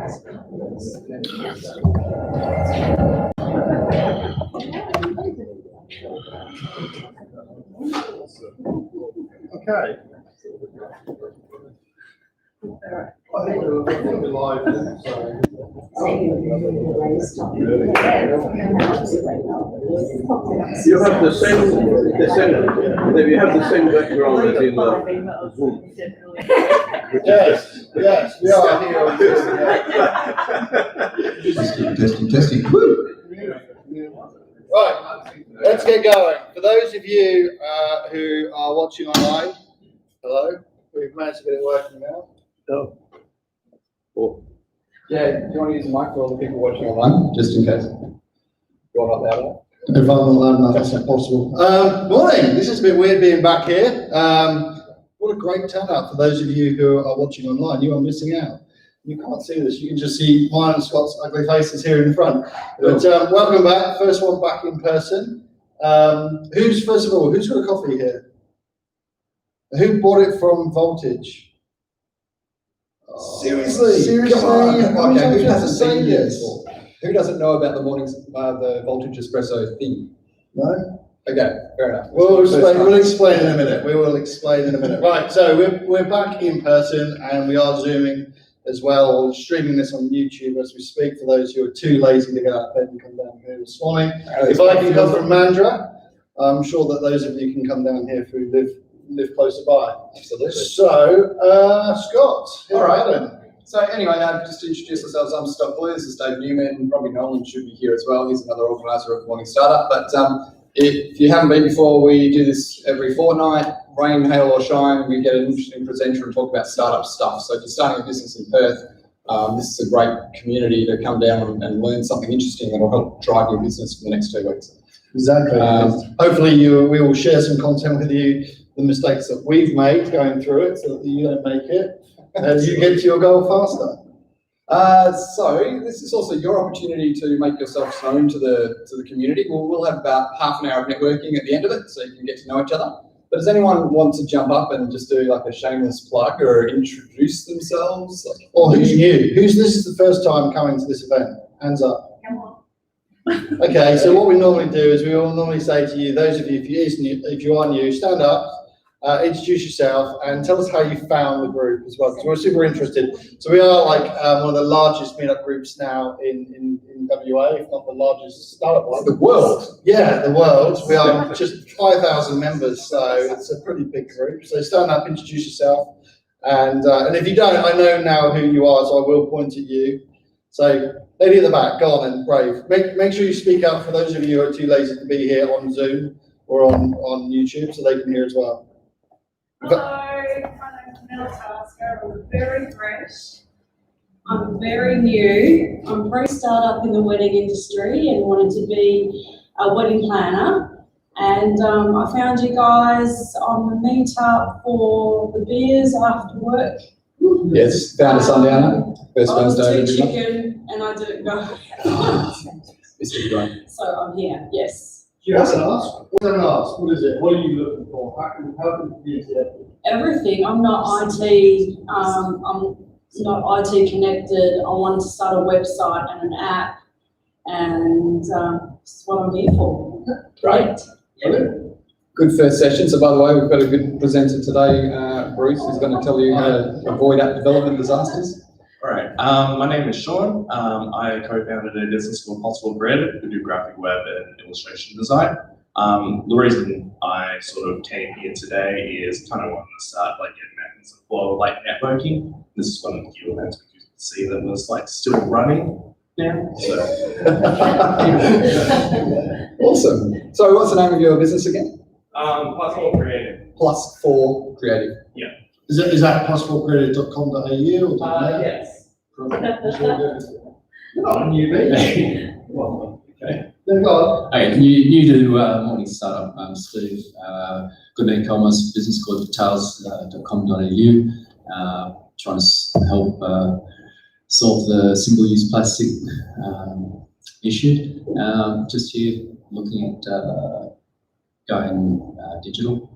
Okay. I think we're live. You have the same, you have the same background as in the Zoom. Yes, we are here. Testing. Right, let's get going. For those of you who are watching online, hello. We've managed to get it working now. Oh. Cool. Yeah, do you want to use the mic for all the people watching online, just in case? You're not loud If I'm not loud enough, that's not possible. Morning. This is a bit weird being back here. What a great turnout for those of you who are watching online. You are missing out. You can't see this. You can just see mine and Scott's ugly faces here in front. But welcome back. First one back in person. First of all, who's got a coffee here? Who bought it from Voltage? Seriously? Come on. Okay, who hasn't seen this? this? Who doesn't know about the Voltage espresso thing? No? Okay, fair enough. We'll explain in a minute. We will explain in a minute. Right, so we're back in person and we are Zooming as well, streaming this on YouTube as we speak for those who are too lazy to get out of bed and come down here this morning. If I can come from Mandurah, I'm sure that those of you can come down here who live closer by. Absolutely. So, Scott, all right. So anyway, just to introduce ourselves, I'm Scott Blue. This is Dave Newman. Probably Nolan should be here as well. He's another organiser of Morning Startup. But if you haven't been before, we do this every fortnight. Rain, hail or shine, we get an interesting presenter and talk about startup stuff. So if you're starting a business in Perth, this is a great community to come down and learn something interesting that will help drive your business for the next 2 weeks. Exactly. Hopefully we will share some content with you, the mistakes that we've made going through it so that you don't make it and you get to your goal faster. So this is also your opportunity to make yourself known to the community. We'll have about half an hour of networking at the end of it so you can get to know each other. But does anyone want to jump up and just do like a shameless plug or introduce themselves? Or who's new? This is the first time coming to this event? Hands up. Come on. Okay, so what we normally do is we will normally say to you, those of you, if you are new, stand up, introduce yourself and tell us how you found the group as well, because we're super interested. So we are like one of the largest meetup groups now in WA, if not the largest startup one. The world. Yeah, the world. We are just 5,000 members, so it's a pretty big group. So stand up, introduce yourself, and if you don't, I know now who you are, so I will point at you. So lady at the back, go on and brave. Make sure you speak up for those of you who are too lazy to be here on Zoom or on YouTube, so they can hear as well. Hello, my name's Mel Tasker. I'm very fresh. I'm very new. I'm pre-startup in the wedding industry and wanted to be a wedding planner. And I found you guys on the meetup for the beers after work. Yes, found a sundowner. First I was Wednesday. too chicken and I didn't go. So I'm here, yes. You haven't asked? What is it? What are you looking for? How can you do it? Everything. I'm not IT. I'm not IT connected. I wanted to start a website and an app, and that's what I'm here for. Great. Good first session. So by the way, we've got a good presenter today, Bruce, who's going to tell you how to avoid app development disasters. All right, my name is Sean. I co-founded a business called Possible Creative. We do graphic web and illustration design. The reason I sort of came here today is kind of wanting to start like getting back into the flow of like networking. This is one of the few events because you can see that was like still running now. So. Awesome. So what's the name of your business again? Possible Creative. +4 Creative. Yeah. Is that possiblecreative.com.au? Yes. On UB. Okay. Then go on. Hey, new to Morning Startup. I'm Steve. Got an e-commerce business called details.com.au. Trying to help solve the single-use plastic issue. Just here looking at going digital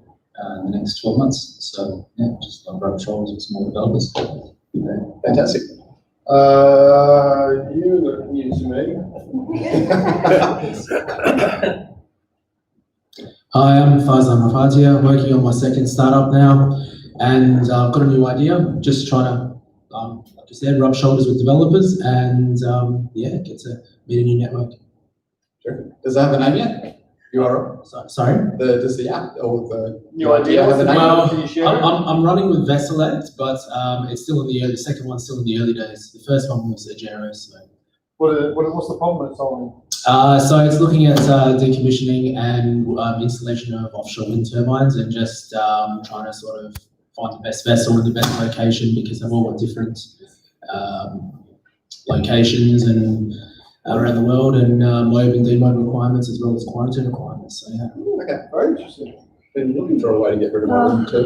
in the next 12 months. So yeah, just rub shoulders with small developers. Fantastic. You look new to me. Hi, I'm Faizan Rafatia, working on my second startup now, and I've got a new idea. Just trying to, like I said, rub shoulders with developers and yeah, get to meet a new network. Sure. Does it have a name yet? URL? Sorry? Does the app or the New idea. have a name? Well, Can you share it? I'm running with Escalate, but it's still in the early. The second one's still in the early days. The first one was Agero. So. What's the problem it's solving? So it's looking at decommissioning and installation of offshore wind turbines, and just trying to sort of find the best vessel in the best location, because they've all got different locations and around the world, and load and deload requirements as well as quarantine requirements. So yeah. Okay, very interesting. Been looking for a way to get rid of my room too.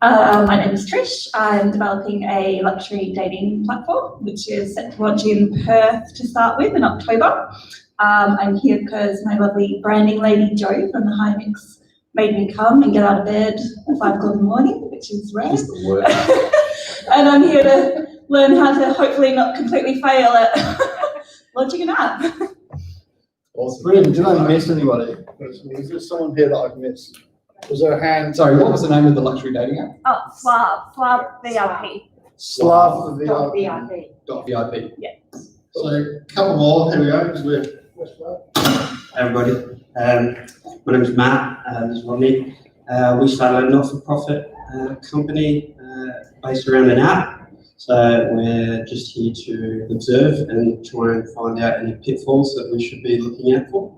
My name is Trish. I'm developing a luxury dating platform, which is set to launch in Perth to start with in October. I'm here because my lovely branding lady Jo from the High Mix made me come and get out of bed at 5 o'clock in the morning, which is rare. It's the worst. And I'm here to learn how to hopefully not completely fail at launching an app. Awesome. Brilliant. Did I miss anybody? Is there someone here that I've missed? Was there a hand? Sorry, what was the name of the luxury dating app? Oh, Slav VIP. Slav for the .vip. So a couple more. Here we go. Because we're Hi everybody, my name is Matt, this is Rodney. We started a not-for-profit company based around an app. So we're just here to observe and try and find out any pitfalls that we should be looking out for.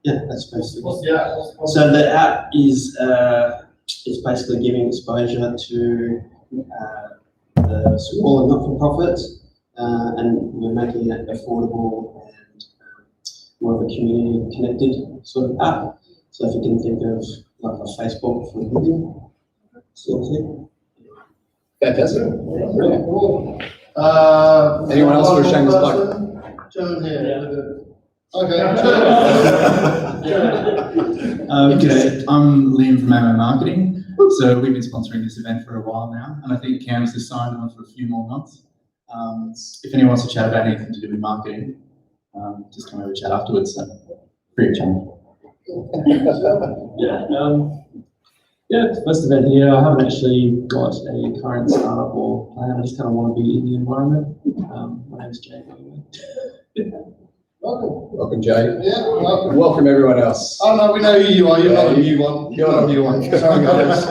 Yeah, that's basically. So the app is basically giving exposure to the small and not-for-profits, and we're making it affordable and more of a community-connected sort of app. So if you can think of like a Facebook for Google sort of thing. Fantastic. Brilliant. anyone else for a shameless plug? John here. Okay. Okay, I'm Liam from Ammo Marketing. So we've been sponsoring this event for a while now, and I think Cam's has signed on for a few more months. If anyone wants to chat about anything to do with marketing, just come over and chat afterwards. So, free of charge. Yeah, first event here. I haven't actually got a current startup or plan. I just kind of want to be in the environment. My name is Jay. Welcome, Jay. Yeah, welcome. Welcome everyone else. Oh no, we know who you are. You're not a new one. You're not a new one. Sorry guys.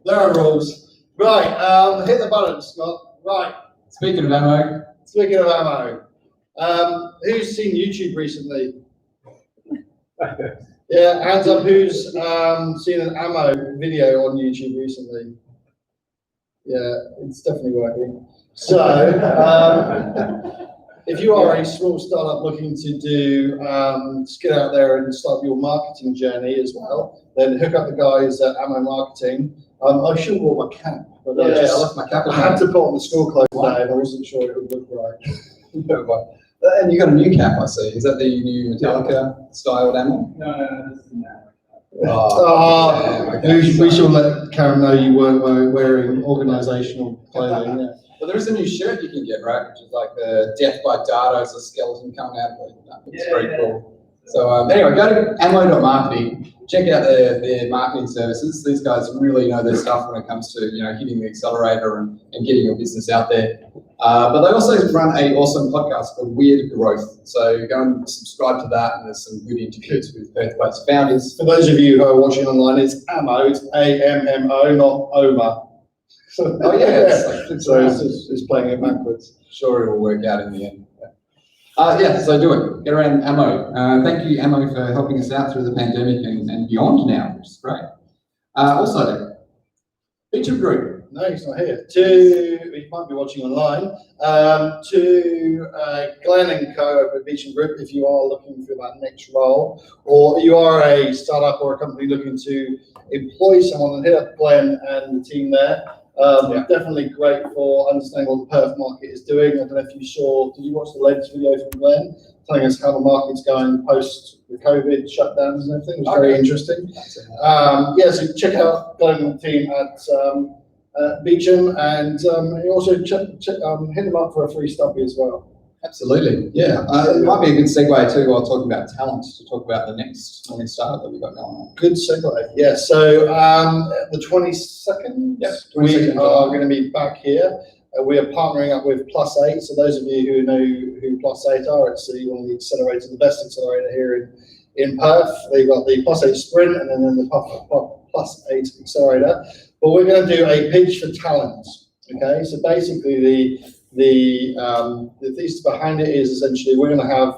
There are rules. Right, hit the button, Scott. Right. Speaking of ammo, Speaking of ammo, who's seen YouTube recently? Yeah, hands up. Who's seen an ammo video on YouTube recently? Yeah, it's definitely working. So, if you are a small startup looking to do, just get out there and start your marketing journey as well, then hook up the guys at Ammo Marketing. I should have brought my cap, but I left my cap. I had to put on the school clothes today, and I wasn't sure it would look right. And you got a new cap, I see. Is that the new Metallica styled ammo? No, this is not. We shall let Karen know you weren't wearing organisational clothing. Yeah. Well, there is a new shirt you can get, right? Which is like the Death by Data, it's a skeleton coming out. It's very cool. So anyway, go to ammo.marketing, check out their marketing services. These guys really know their stuff when it comes to hitting the accelerator and getting your business out there. But they also run an awesome podcast called Weird Growth. So go and subscribe to that, and there's some good interviews with Perth-based founders. For those of you who are watching online, it's AMMO, it's AMMO, not OMA. Oh yeah, So it's playing it backwards. Sure, it will work out in the end. So do it. Get around Ammo. Thank you, Ammo, for helping us out through the pandemic and beyond now, which is great. Also, feature group. No, he's not here. He might be watching online. To Glenn and Co over at Beach and Group, if you are looking for that next role, or you are a startup or a company looking to employ someone, and hit up Glenn and the team there. Definitely great for understanding what the Perth market is doing. I don't know if you saw, did you watch the latest video from Glenn telling us how the market's going post the COVID shutdowns and everything? It was very interesting. So check out Glenn and the team at Beecham, and also hit them up for a free stubby as well. Absolutely, yeah. It might be a good segue too while talking about talent to talk about the next morning startup that we've got going on. Good segue. Yeah. So the 22nd, Yep, we 22nd are going to be back here. We are partnering up with Plus8. So those of you who know who Plus8 are, it's one of the accelerators, the best accelerator here in Perth. They've got the Plus8 Sprint and then the Plus8 Accelerator. But we're going to do a pitch for talent. Okay. So basically the thesis behind it is essentially we're going to have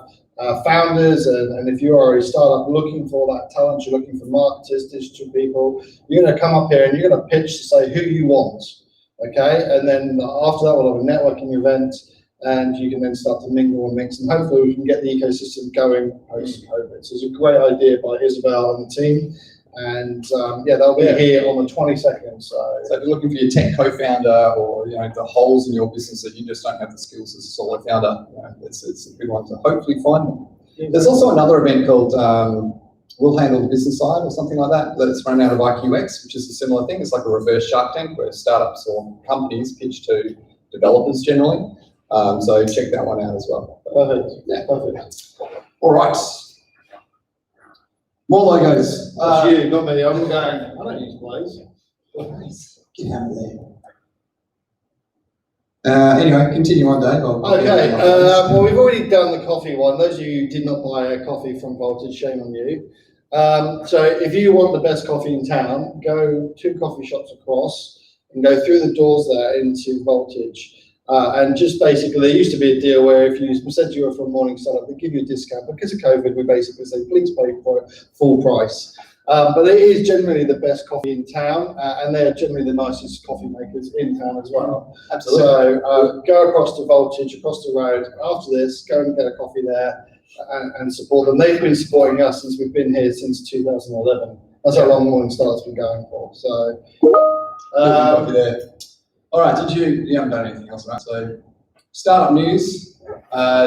founders, and if you are a startup looking for that talent, you're looking for marketers, digital people, you're going to come up here and you're going to pitch to say who you want. Okay, and then after that we'll have a networking event, and you can then start to mingle and mix, and hopefully we can get the ecosystem going post-COVID. So it's a great idea by Isabel and the team, and yeah, they'll be here on the 22nd. So if you're looking for your tech co-founder, or the holes in your business that you just don't have the skills as a solo founder, it's a good one to hopefully find them. There's also another event called We'll Handle the Business Side or something like that, that's run out of IQX, which is a similar thing. It's like a reverse Shark Tank where startups or companies pitch to developers generally. So check that one out as well. perfect. Yeah. Perfect. All right. More logos. That's you, not me. I'm going. I don't use Blaze. Get out of there. Anyway, continue on, Dave. Okay, well, we've already done the coffee one. Those of you who did not buy a coffee from Voltage, shame on you. So if you want the best coffee in town, go 2 coffee shops across and go through the doors there into Voltage. And just basically, there used to be a deal where if you said you were from Morning Startup, they give you a discount. Because of COVID, we basically say, please pay for it full price. But it is generally the best coffee in town, and they're generally the nicest coffee makers in town as well. Absolutely. So go across to Voltage, across the road. After this, go and get a coffee there and support them. They've been supporting us since we've been here since 2011. That's how long Morning Startup's been going for. So coffee there. All right, you haven't done anything else, right? So startup news,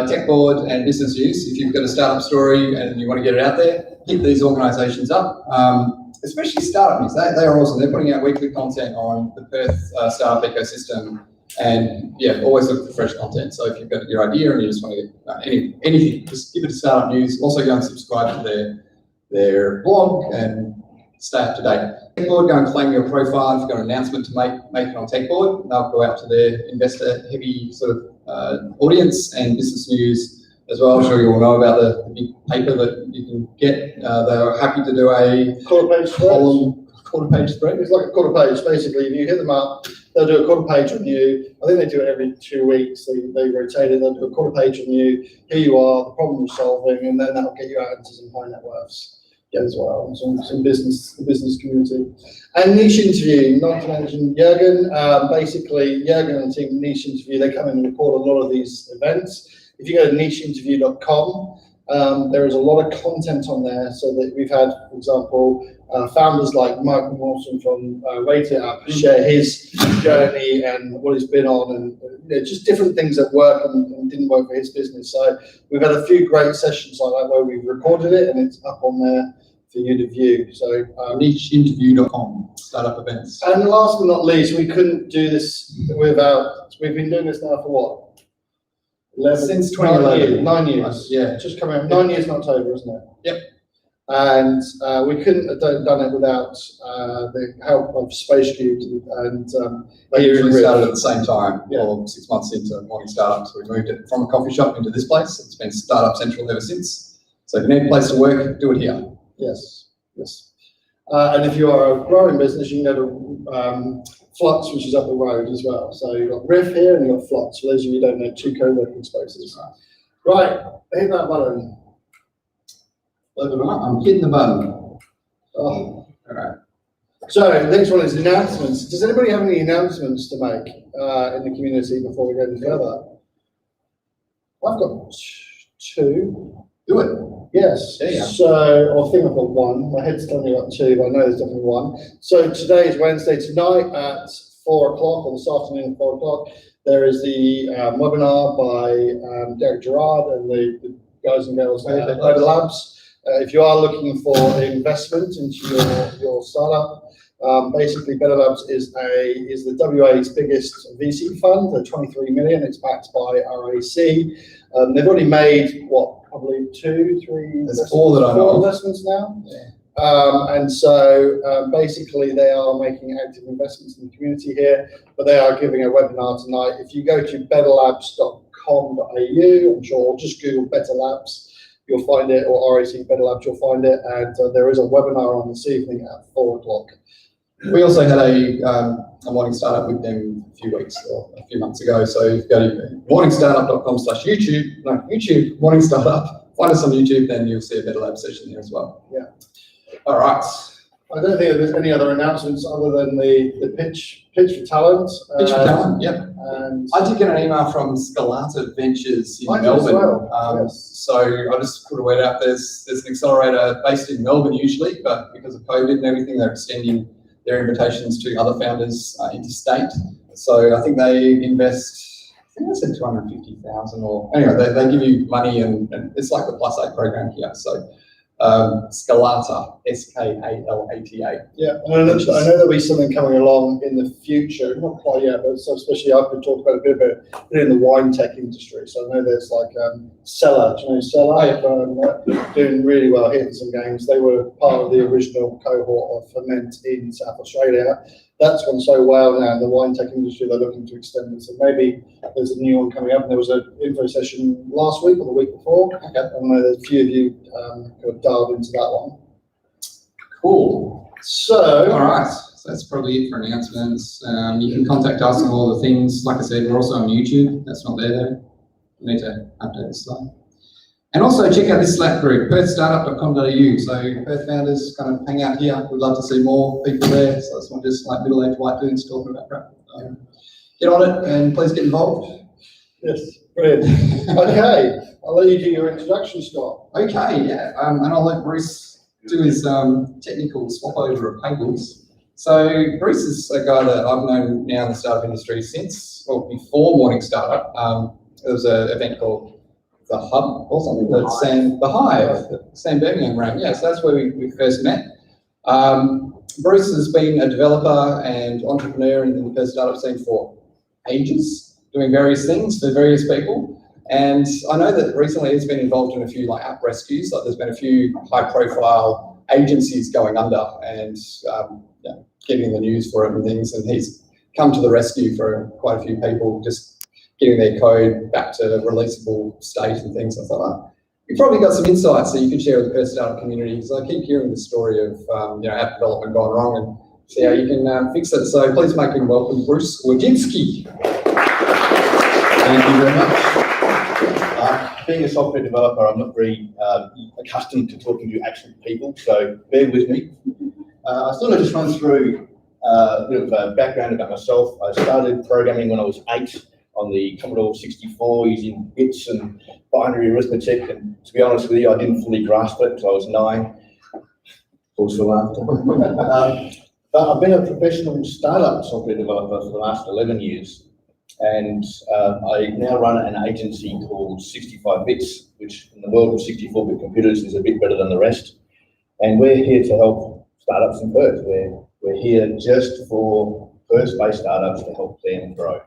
tech board and business news. If you've got a startup story and you want to get it out there, hit these organisations up, especially startup news. They are awesome. They're putting out weekly content on the Perth startup ecosystem, and yeah, always look for fresh content. So if you've got your idea and you just want to get anything, just give it to startup news. Also go and subscribe to their blog and stay up to date. Techboard, go and claim your profile. If you've got an announcement to make it on Techboard. They'll go out to their investor-heavy sort of audience, and business news as well. I'm sure you all know about the big paper that you can get. They're happy to do a quarter-page spread. It's like a quarter page. Basically, if you hit them up, they'll do a quarter page on you. I think they do it every 2 weeks. They rotate it. They'll do a quarter page on you, who you are, the problem you're solving, and then that'll get you out into some high net worths as well, and some business community. And niche interview, not to mention Jürgen. Basically, Jürgen and the team niche interview, they come in and record a lot of these events. If you go to nicheinterview.com, there is a lot of content on there, so that we've had, for example, founders like Michael Morrison from Rate It Up share his journey and what he's been on, and just different things that work and didn't work for his business. So we've had a few great sessions like that where we've recorded it and it's up on there for you to view. So nicheinterview.com, startup events. And last but not least, we couldn't do this without, we've been doing this now for what? Since 2011. 9 years. Yeah. Just coming up, 9 years in October, isn't it? Yep. And we couldn't have done it without the help of Space Cubed and They usually started at the same time, Yeah. or 6 months into Morning Startup. So we moved it from a coffee shop into this place. It's been Startup Central ever since. So if you need a place to work, do it here. Yes, yes. And if you are a growing business, you can go to Flux, which is up the road as well. So you've got Riff here and you've got Flux. For those of you who don't know, 2 co-working spaces. Right, hit that button. I'm hitting the button. Oh. All right. So the next one is announcements. Does anybody have any announcements to make in the community before we go any further? I've got 2. Do it. Yes. There you go. So I think I've got 1. My head's telling me I've got 2, but I know there's definitely 1. So today is Wednesday. Tonight at 4 o'clock, or this afternoon at 4 o'clock, there is the webinar by Derek Gerard and the guys and girls there at Labs. If you are looking for investment into your startup, Basically, Better Labs is the WA's biggest VC fund. They're 23 million. It's backed by RAC. They've already made probably 2, 3. There's 4 that I know of. Investments now. Yeah. And so basically they are making active investments in the community here, but they are giving a webinar tonight. If you go to betterlabs.com.au, I'm sure, or just Google Better Labs, you'll find it, or RAC Better Labs, you'll find it. And there is a webinar on this evening at 4 o'clock. We also had a morning startup with them a few months ago. So if you go to morningstartup.com/YouTube, YouTube, Morning Startup, find us on YouTube, then you'll see a Better Lab session there as well. Yeah. All right. I don't think there's any other announcements other than the pitch for talent. Pitch for talent, yep. And I did get an email from Escalate Ventures in I did as Melbourne. well, yes. So I just put a word out. There's an accelerator based in Melbourne usually, but because of COVID and everything, they're extending their invitations to other founders interstate. So I think they invest, I think they said 250,000 or anyway, they give you money and it's like the Plus 8 program here. So Scalata, SKALATA. yeah, and I know there'll be something coming along in the future, not quite yet, but so especially I've been talking about a bit about in the wine tech industry. So I know there's like Cellar, do you know Cellar? Doing really well, hitting some games. They were part of the original cohort of Ferment in South Australia. That's gone so well now in the wine tech industry, they're looking to extend it. So maybe there's a new one coming up. And there was an info session last week or the week before. Okay. I know there's a few of you kind of dialed into that one. Cool. So, all right. So that's probably it for announcements. You can contact us on all the things. Like I said, we're also on YouTube. That's not there though. We need to update the slide. And also check out this Slack group, perthstartup.com.au. So Perth founders kind of hang out here. We'd love to see more people there. So it's not just like middle-aged white dudes talking about crap. Get on it and please get involved. yes, brilliant. Okay, I'll let you do your introduction, Scott. Okay, yeah. And I'll let Bruce do his technical swap over of tables. So Bruce is a guy that I've known now in the startup industry since, well, before Morning Startup. There was an event called The Hub or something, the Hive, Sam Birmingham ran. Yeah, so that's where we first met. Bruce has been a developer and entrepreneur in the Perth startup scene for ages, doing various things for various people. And I know that recently he's been involved in a few like app rescues. Like there's been a few high-profile agencies going under and getting the news for it and things. And he's come to the rescue for quite a few people, just getting their code back to a releasable state and things like that. You've probably got some insights that you can share with the Perth startup community, because I keep hearing the story of app development gone wrong and see how you can fix it. So please make him welcome Bruce Werdschinski. Thank you very much. Being a software developer, I'm not very accustomed to talking to actual people, so bear with me. I thought I'd just run through a bit of background about myself. I started programming when I was 8 on the Commodore 64 using bits and binary arithmetic, and to be honest with you, I didn't fully grasp it until I was 9. Pause for laughter. But I've been a professional startup software developer for the last 11 years, and I now run an agency called 65 Bits, which in the world of 64-bit computers is a bit better than the rest. And we're here to help startups in Perth. We're here just for Perth-based startups to help them grow.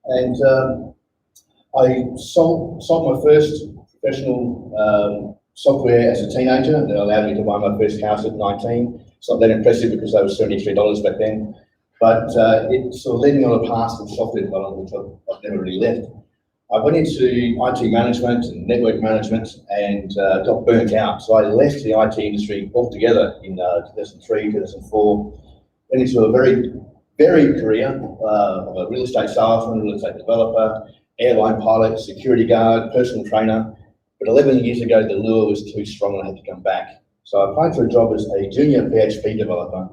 And I sold my first professional software as a teenager. That allowed me to buy my first house at 19. It's not that impressive because they were $73 back then, but it sort of led me on a path of software development, which I've never really left. I went into IT management and network management and got burnt out. So I left the IT industry altogether in 2003, 2004. Went into a very varied career of a real estate salesman, real estate developer, airline pilot, security guard, personal trainer. But 11 years ago, the lure was too strong and I had to come back. So I applied for a job as a junior PHP developer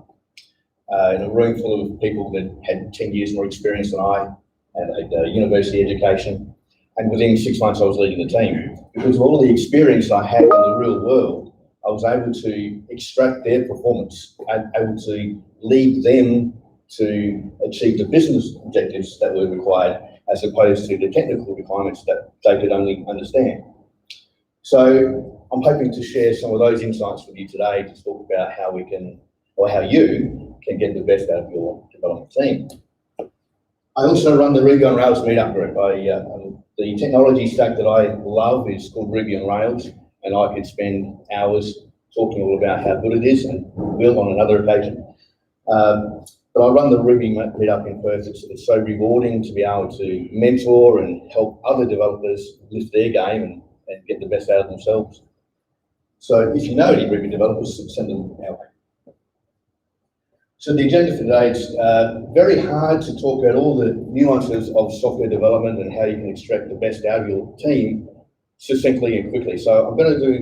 in a room full of people that had 10 years more experience than I, had a university education. And within 6 months, I was leading the team. Because of all the experience I had in the real world, I was able to extract their performance and able to lead them to achieve the business objectives that were required, as opposed to the technical requirements that they could only understand. So I'm hoping to share some of those insights with you today to talk about how we can, or how you can get the best out of your development team. I also run the Ruby on Rails meetup group. The technology stack that I love is called Ruby on Rails, and I could spend hours talking all about how good it is, and will on another occasion. But I run the Ruby meetup in Perth. It's so rewarding to be able to mentor and help other developers lift their game and get the best out of themselves. So if you know any Ruby developers, send them our way. So the agenda for today is very hard to talk about all the nuances of software development and how you can extract the best out of your team succinctly and quickly. So I'm going to do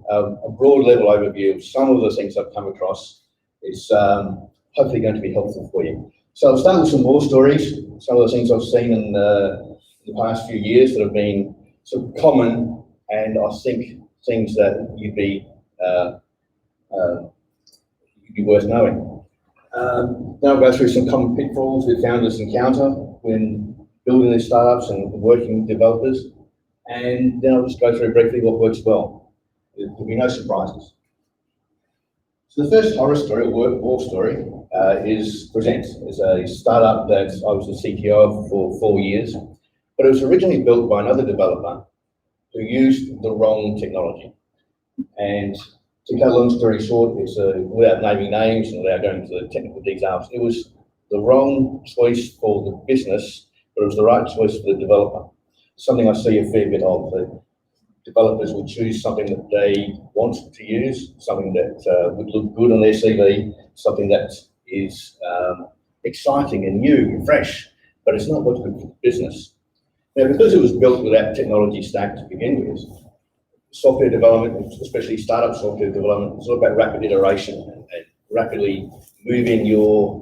a broad level overview of some of the things I've come across. It's hopefully going to be helpful for you. So I'll start with some war stories, some of the things I've seen in the past few years that have been sort of common, and I think things that you'd be worth knowing. Then I'll go through some common pitfalls that founders encounter when building their startups and working with developers. And then I'll just go through briefly what works well. There'll be no surprises. So the first horror story, or war story, is Present. It's a startup that I was the CTO of for 4 years, but it was originally built by another developer who used the wrong technology. And to cut a long story short, it's without naming names and without going into the technical details, it was the wrong choice for the business, but it was the right choice for the developer. Something I see a fair bit of. The developers would choose something that they want to use, something that would look good on their CV, something that is exciting and new and fresh, but it's not what's good for the business. Now, because it was built without technology stack to begin with, software development, especially startup software development, is all about rapid iteration and rapidly moving your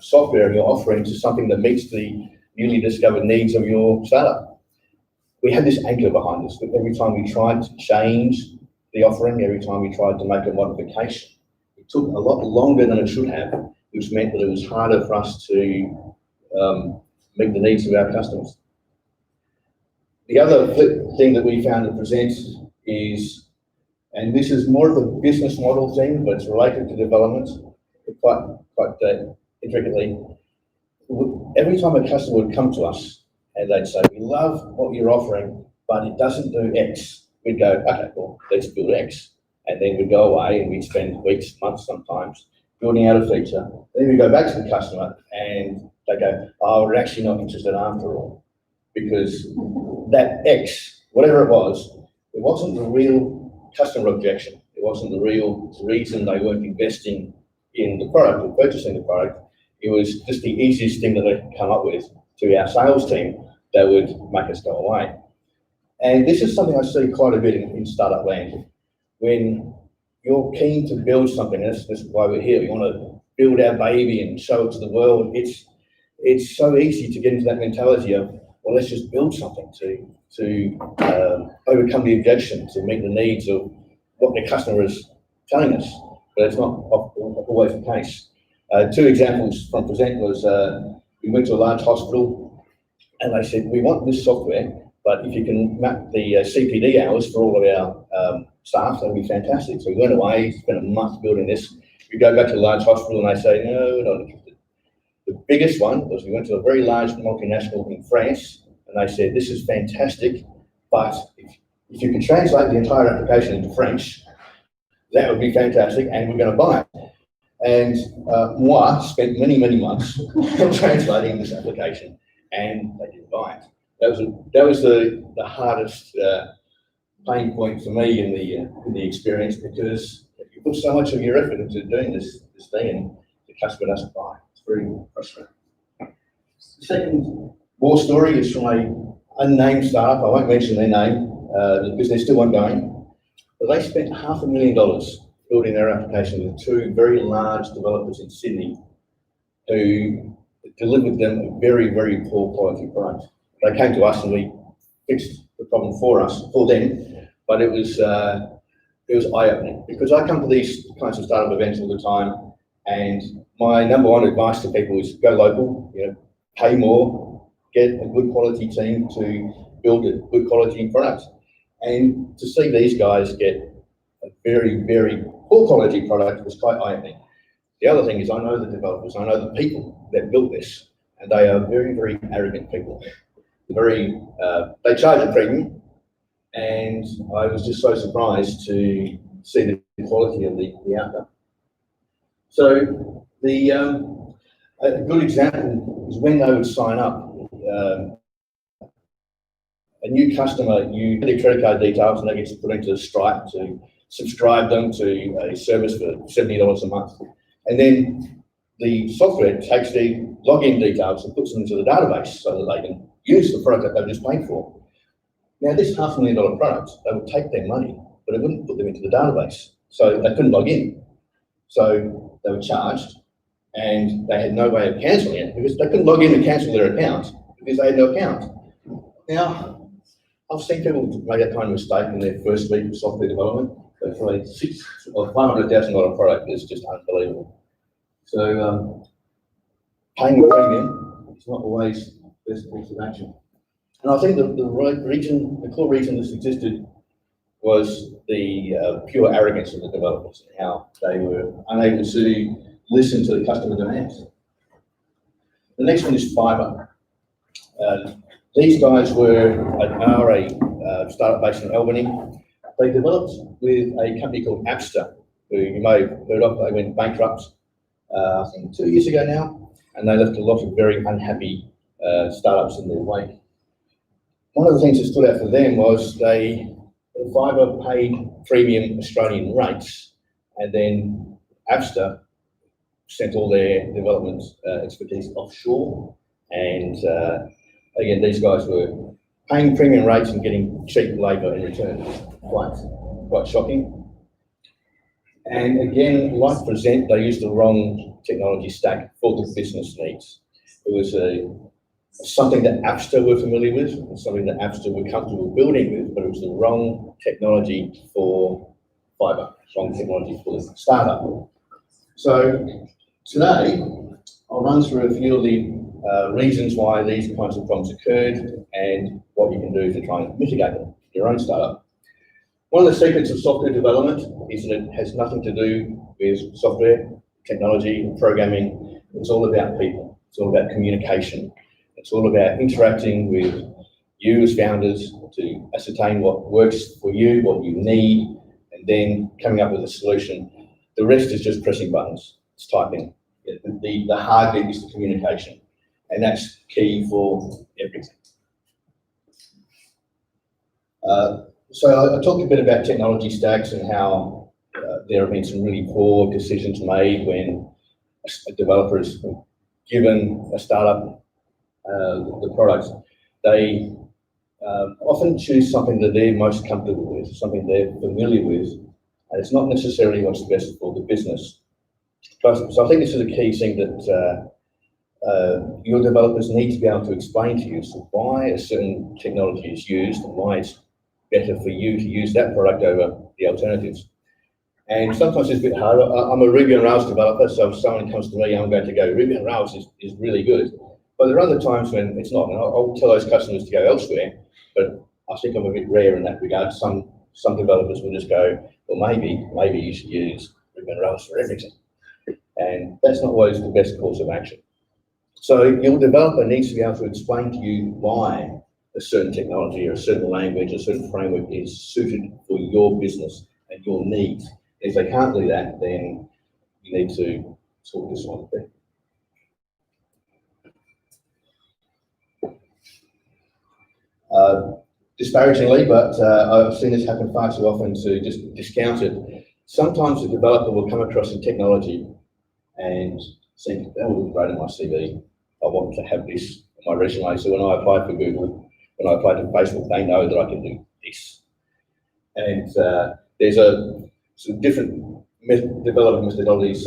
software and your offering to something that meets the newly discovered needs of your startup. We had this anchor behind us. Every time we tried to change the offering, every time we tried to make a modification, it took a lot longer than it should have, which meant that it was harder for us to meet the needs of our customers. The other thing that we found at Present is, and this is more of a business model thing, but it's related to development quite intricately. Every time a customer would come to us and they'd say, "We love what you're offering, but it doesn't do X," we'd go, "Okay, well, let's build X." And then we'd go away and we'd spend weeks, months sometimes, building out a feature. Then we go back to the customer and they go, "Oh, we're actually not interested after all," because that X, whatever it wasn't the real customer objection. It wasn't the real reason they weren't investing in the product or purchasing the product. It was just the easiest thing that they could come up with to our sales team that would make us go away. And this is something I see quite a bit in startup land. When you're keen to build something, that's why we're here. We want to build our baby and show it to the world. It's so easy to get into that mentality of, well, let's just build something to overcome the objection, to meet the needs of what the customer is telling us. But it's not always the case. 2 examples from Present was we went to a large hospital and they said, "We want this software, but if you can map the CPD hours for all of our staff, that would be fantastic." So we went away, spent a month building this. We go back to a large hospital and they say, "No, we're not interested." The biggest one was we went to a very large multinational in France and they said, "This is fantastic, but if you can translate the entire application into French, that would be fantastic, and we're going to buy it." And moi spent many months translating this application, and they didn't buy it. That was the hardest pain point for me in the experience, because you put so much of your effort into doing this thing and the customer doesn't buy it. It's very frustrating. The second war story is from an unnamed startup. I won't mention their name because they're still ongoing, but they spent $500,000 building their application with 2 very large developers in Sydney who delivered them a very poor quality product. They came to us and we fixed the problem for them, but it was eye-opening, because I come to these kinds of startup events all the time, and my number 1 advice to people is go local, pay more, get a good quality team to build a good quality product. And to see these guys get a very poor quality product was quite eye-opening. The other thing is I know the developers, I know the people that built this, and they are very, very arrogant people. Very, they charge a premium, and I was just so surprised to see the quality of the outcome. So a good example is when they would sign up. A new customer, you get their credit card details and they get put into Stripe to subscribe them to a service for $70 a month. And then the software takes the login details and puts them into the database so that they can use the product that they've just paid for. Now this $500,000 product, they would take their money, but it wouldn't put them into the database. So they couldn't log in. So they were charged and they had no way of cancelling it because they couldn't log in and cancel their account because they had no account. Now, I've seen people make that kind of mistake in their first week of software development. But for a $600,000 or $500,000 product is just unbelievable. So paying a premium is not always the best course of action. And I think the core reason this existed was the pure arrogance of the developers and how they were unable to listen to the customer demands. The next one is fiber. These guys are a startup based in Albany. They developed with a company called Apster, who you may have heard of. They went bankrupt, I think 2 years ago now, and they left a lot of very unhappy startups in their wake. One of the things that stood out for them was fiber paid premium Australian rates, and then Apster sent all their development expertise offshore, and again, these guys were paying premium rates and getting cheap labour in return. Quite shocking. And again, like Present, they used the wrong technology stack for the business needs. It was something that Apster were familiar with, and something that Apster were comfortable building with, but it was the wrong technology for fibre, wrong technology for the startup. So today, I'll run through a few of the reasons why these kinds of problems occurred and what you can do to try and mitigate them in your own startup. One of the secrets of software development is that it has nothing to do with software, technology, programming. It's all about people. It's all about communication. It's all about interacting with you as founders to ascertain what works for you, what you need, and then coming up with a solution. The rest is just pressing buttons. It's typing. The hard bit is the communication, and that's key for everything. So I talked a bit about technology stacks and how there have been some really poor decisions made when a developer is given a startup the product. They often choose something that they're most comfortable with, something they're familiar with, and it's not necessarily what's best for the business. So I think this is a key thing that your developers need to be able to explain to you why a certain technology is used and why it's better for you to use that product over the alternatives. And sometimes it's a bit harder. I'm a Ruby on Rails developer, so if someone comes to me, I'm going to go, Ruby on Rails is really good. But there are other times when it's not, and I'll tell those customers to go elsewhere, but I think I'm a bit rare in that regard. Some developers will just go, well, maybe you should use Ruby on Rails for everything. And that's not always the best course of action. So your developer needs to be able to explain to you why a certain technology or a certain language, a certain framework is suited for your business and your needs. If they can't do that, then you need to sort this one out. Disparagingly, but I've seen this happen far too often to just discount it. Sometimes a developer will come across a technology and think, that will look great in my CV. I want to have this on my resume. So when I apply for Google, when I apply to Facebook, they know that I can do this. And there's some different development methodologies.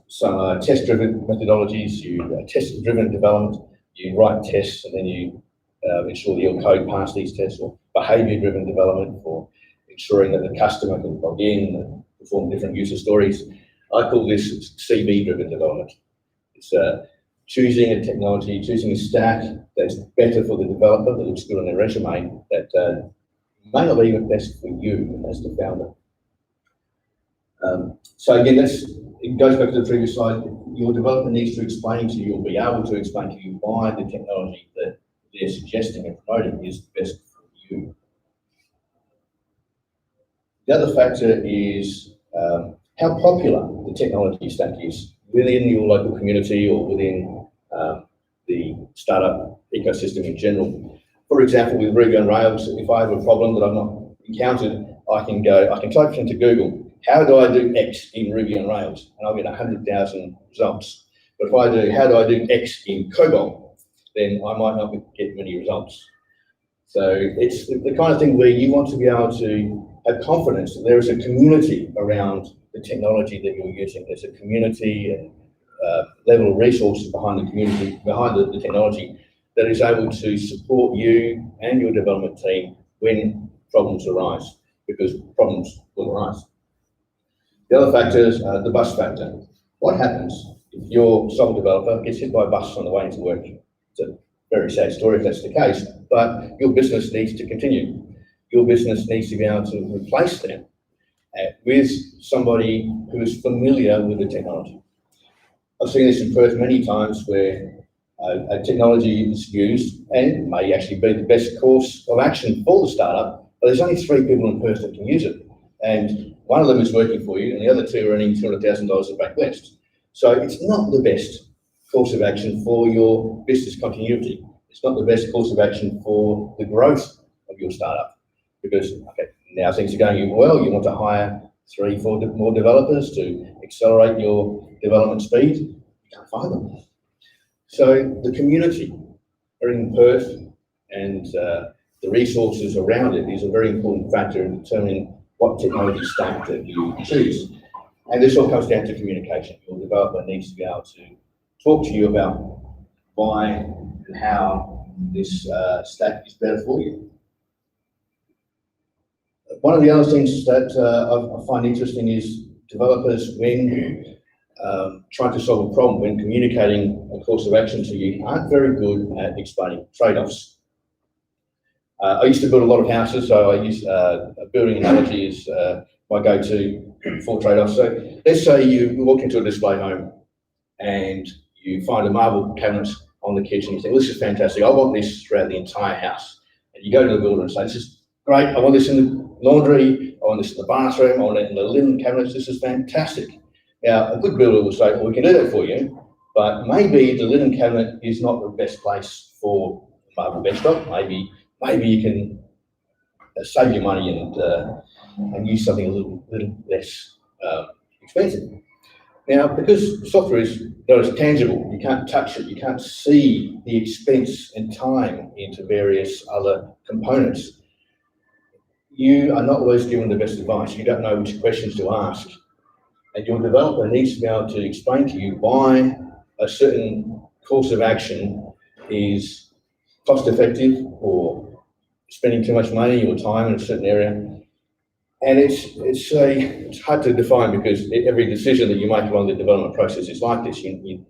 Some are test-driven methodologies. You test-driven development. You write tests and then you ensure that your code passes these tests, or behavior-driven development for ensuring that the customer can log in and perform different user stories. I call this CV-driven development. It's choosing a technology, choosing a stack that's better for the developer, that looks good on their resume, that may not be the best for you as the founder. So again, that's it goes back to the previous slide. Your developer needs to explain to you, or be able to explain to you, why the technology that they're suggesting and promoting is best for you. The other factor is how popular the technology stack is within your local community or within the startup ecosystem in general. For example, with Ruby on Rails, if I have a problem that I've not encountered, I can type into Google, how do I do X in Ruby on Rails? And I'll get 100,000 results. But if I do, how do I do X in COBOL? Then I might not get many results. So it's the kind of thing where you want to be able to have confidence that there is a community around the technology that you're using. There's a community and level of resources behind the community, behind the technology, that is able to support you and your development team when problems arise, because problems will arise. The other factor is the bus factor. What happens if your software developer gets hit by a bus on the way into work? It's a very sad story if that's the case, but your business needs to continue. Your business needs to be able to replace them with somebody who is familiar with the technology. I've seen this in Perth many times where a technology is used and may actually be the best course of action for the startup, but there's only 3 people in Perth that can use it. And one of them is working for you and the other 2 are earning $200,000 at Back West. So it's not the best course of action for your business continuity. It's not the best course of action for the growth of your startup, because okay, now things are going well, you want to hire 3, 4 more developers to accelerate your development speed, you can't find them. So the community in Perth and the resources around it is a very important factor in determining what technology stack that you choose. And this all comes down to communication. Your developer needs to be able to talk to you about why and how this stack is better for you. One of the other things that I find interesting is developers, when trying to solve a problem, when communicating a course of action to you, aren't very good at explaining trade-offs. I used to build a lot of houses, so I use a building analogy as my go-to for trade-offs. So let's say you walk into a display home and you find a marble cabinet on the kitchen. You think, well, this is fantastic. I want this throughout the entire house. And you go to the builder and say, this is great. I want this in the laundry. I want this in the bathroom. I want it in the linen cabinets. This is fantastic. Now, a good builder will say, well, we can do that for you, but maybe the linen cabinet is not the best place for marble benchtop. Maybe you can save your money and use something a little less expensive. Now, because software is not as tangible, you can't touch it, you can't see the expense and time into various other components. You are not always given the best advice. You don't know which questions to ask. And your developer needs to be able to explain to you why a certain course of action is cost effective or spending too much money or time in a certain area. And it's hard to define, because every decision that you make along the development process is like this. You need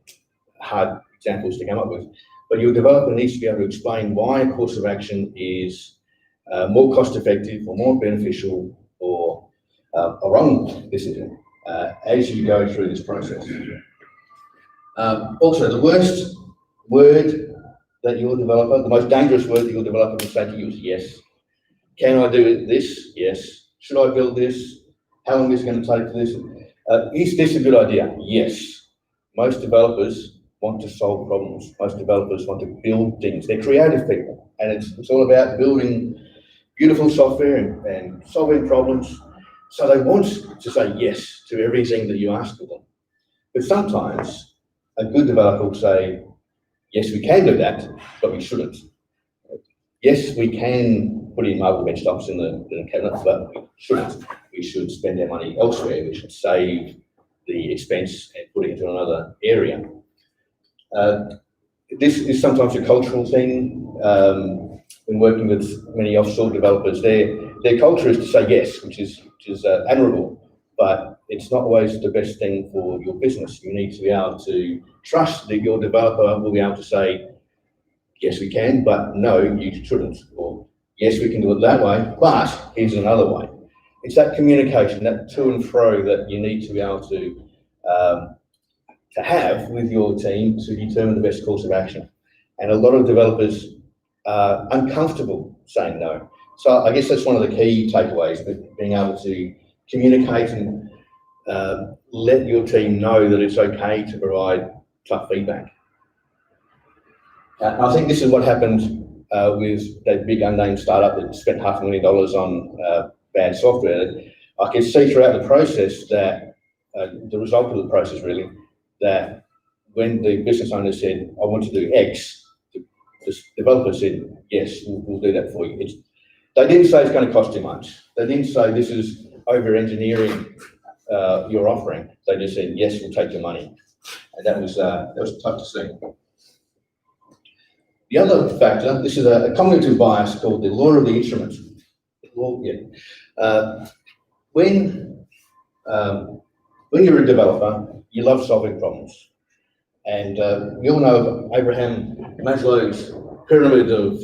hard examples to come up with. But your developer needs to be able to explain why a course of action is more cost effective or more beneficial or a wrong decision as you go through this process. Also, the worst word that your developer, the most dangerous word that your developer can say to you is yes. Can I do this? Yes. Should I build this? How long is it going to take for this? Is this a good idea? Yes. Most developers want to solve problems. Most developers want to build things. They're creative people, and it's all about building beautiful software and solving problems. So they want to say yes to everything that you ask of them. But sometimes a good developer will say, yes, we can do that, but we shouldn't. Yes, we can put in marble benchtops in the cabinet, but we shouldn't. We should spend our money elsewhere. We should save the expense and put it into another area. This is sometimes a cultural thing. When working with many offshore developers, their culture is to say yes, which is admirable, but it's not always the best thing for your business. You need to be able to trust that your developer will be able to say, yes, we can, but no, you shouldn't. Or yes, we can do it that way, but here's another way. It's that communication, that to and fro, that you need to be able to to have with your team to determine the best course of action. And a lot of developers are uncomfortable saying no. So I guess that's one of the key takeaways, but being able to communicate and let your team know that it's okay to provide tough feedback. I think this is what happened with that big unnamed startup that spent $500,000 on bad software. I could see throughout the process that the result of the process really, that when the business owner said, I want to do X, the developer said, yes, we'll do that for you. They didn't say it's going to cost too much. They didn't say this is over-engineering your offering. They just said, yes, we'll take your money. And that was tough to see. The other factor, this is a cognitive bias called the law of the instrument. When you're a developer, you love solving problems. And we all know Abraham Maslow's pyramid of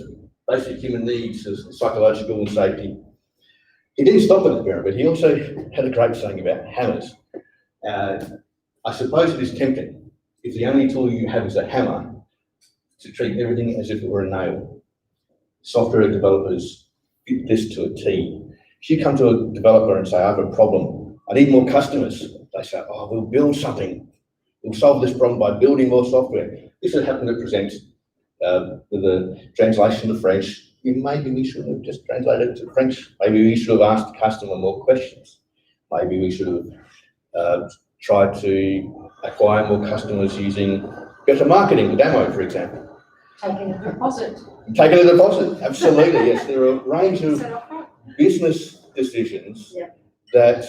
basic human needs as psychological and safety. He didn't stop at the pyramid. He also had a great saying about hammers. I suppose it is tempting, if the only tool you have is a hammer, to treat everything as if it were a nail. Software developers fit this to a T. If you come to a developer and say, I have a problem, I need more customers, they say, oh, we'll build something. We'll solve this problem by building more software. This has happened to present with a translation to French. Maybe we should have just translated it to French. Maybe we should have asked the customer more questions. Maybe we should have tried to acquire more customers using better marketing, the demo, for example. Taking a deposit. Taking a deposit, absolutely, yes. There are a range of business decisions that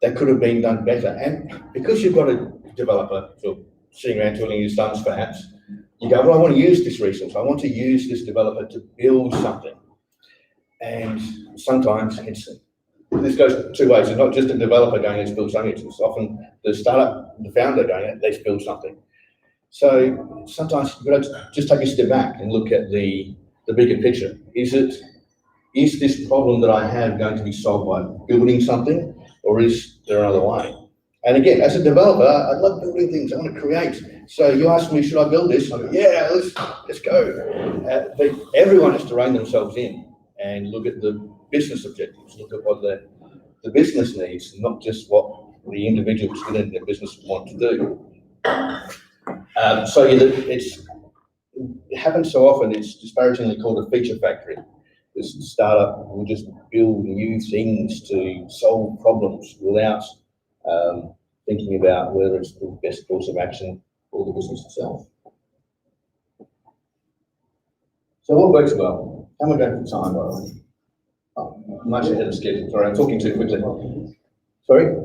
that could have been done better. And because you've got a developer sitting around twiddling his thumbs, perhaps, you go, well, I want to use this resource. I want to use this developer to build something. And sometimes this goes two ways. It's not just a developer going, let's build something. It's often the startup, the founder going, let's build something. So sometimes you've got to just take a step back and look at the bigger picture. Is this problem that I have going to be solved by building something, or is there another way? And again, as a developer, I love building things. I want to create. So you ask me, should I build this? I go, yeah, let's go. Everyone has to rein themselves in and look at the business objectives, look at what the business needs, not just what the individuals within the business want to do. It happens so often, it's disparagingly called a feature factory. This startup will just build new things to solve problems without thinking about whether it's the best course of action for the business itself. So what works well? How am I going for time, by the way? Oh, much ahead of schedule. Sorry, I'm talking too quickly. Sorry?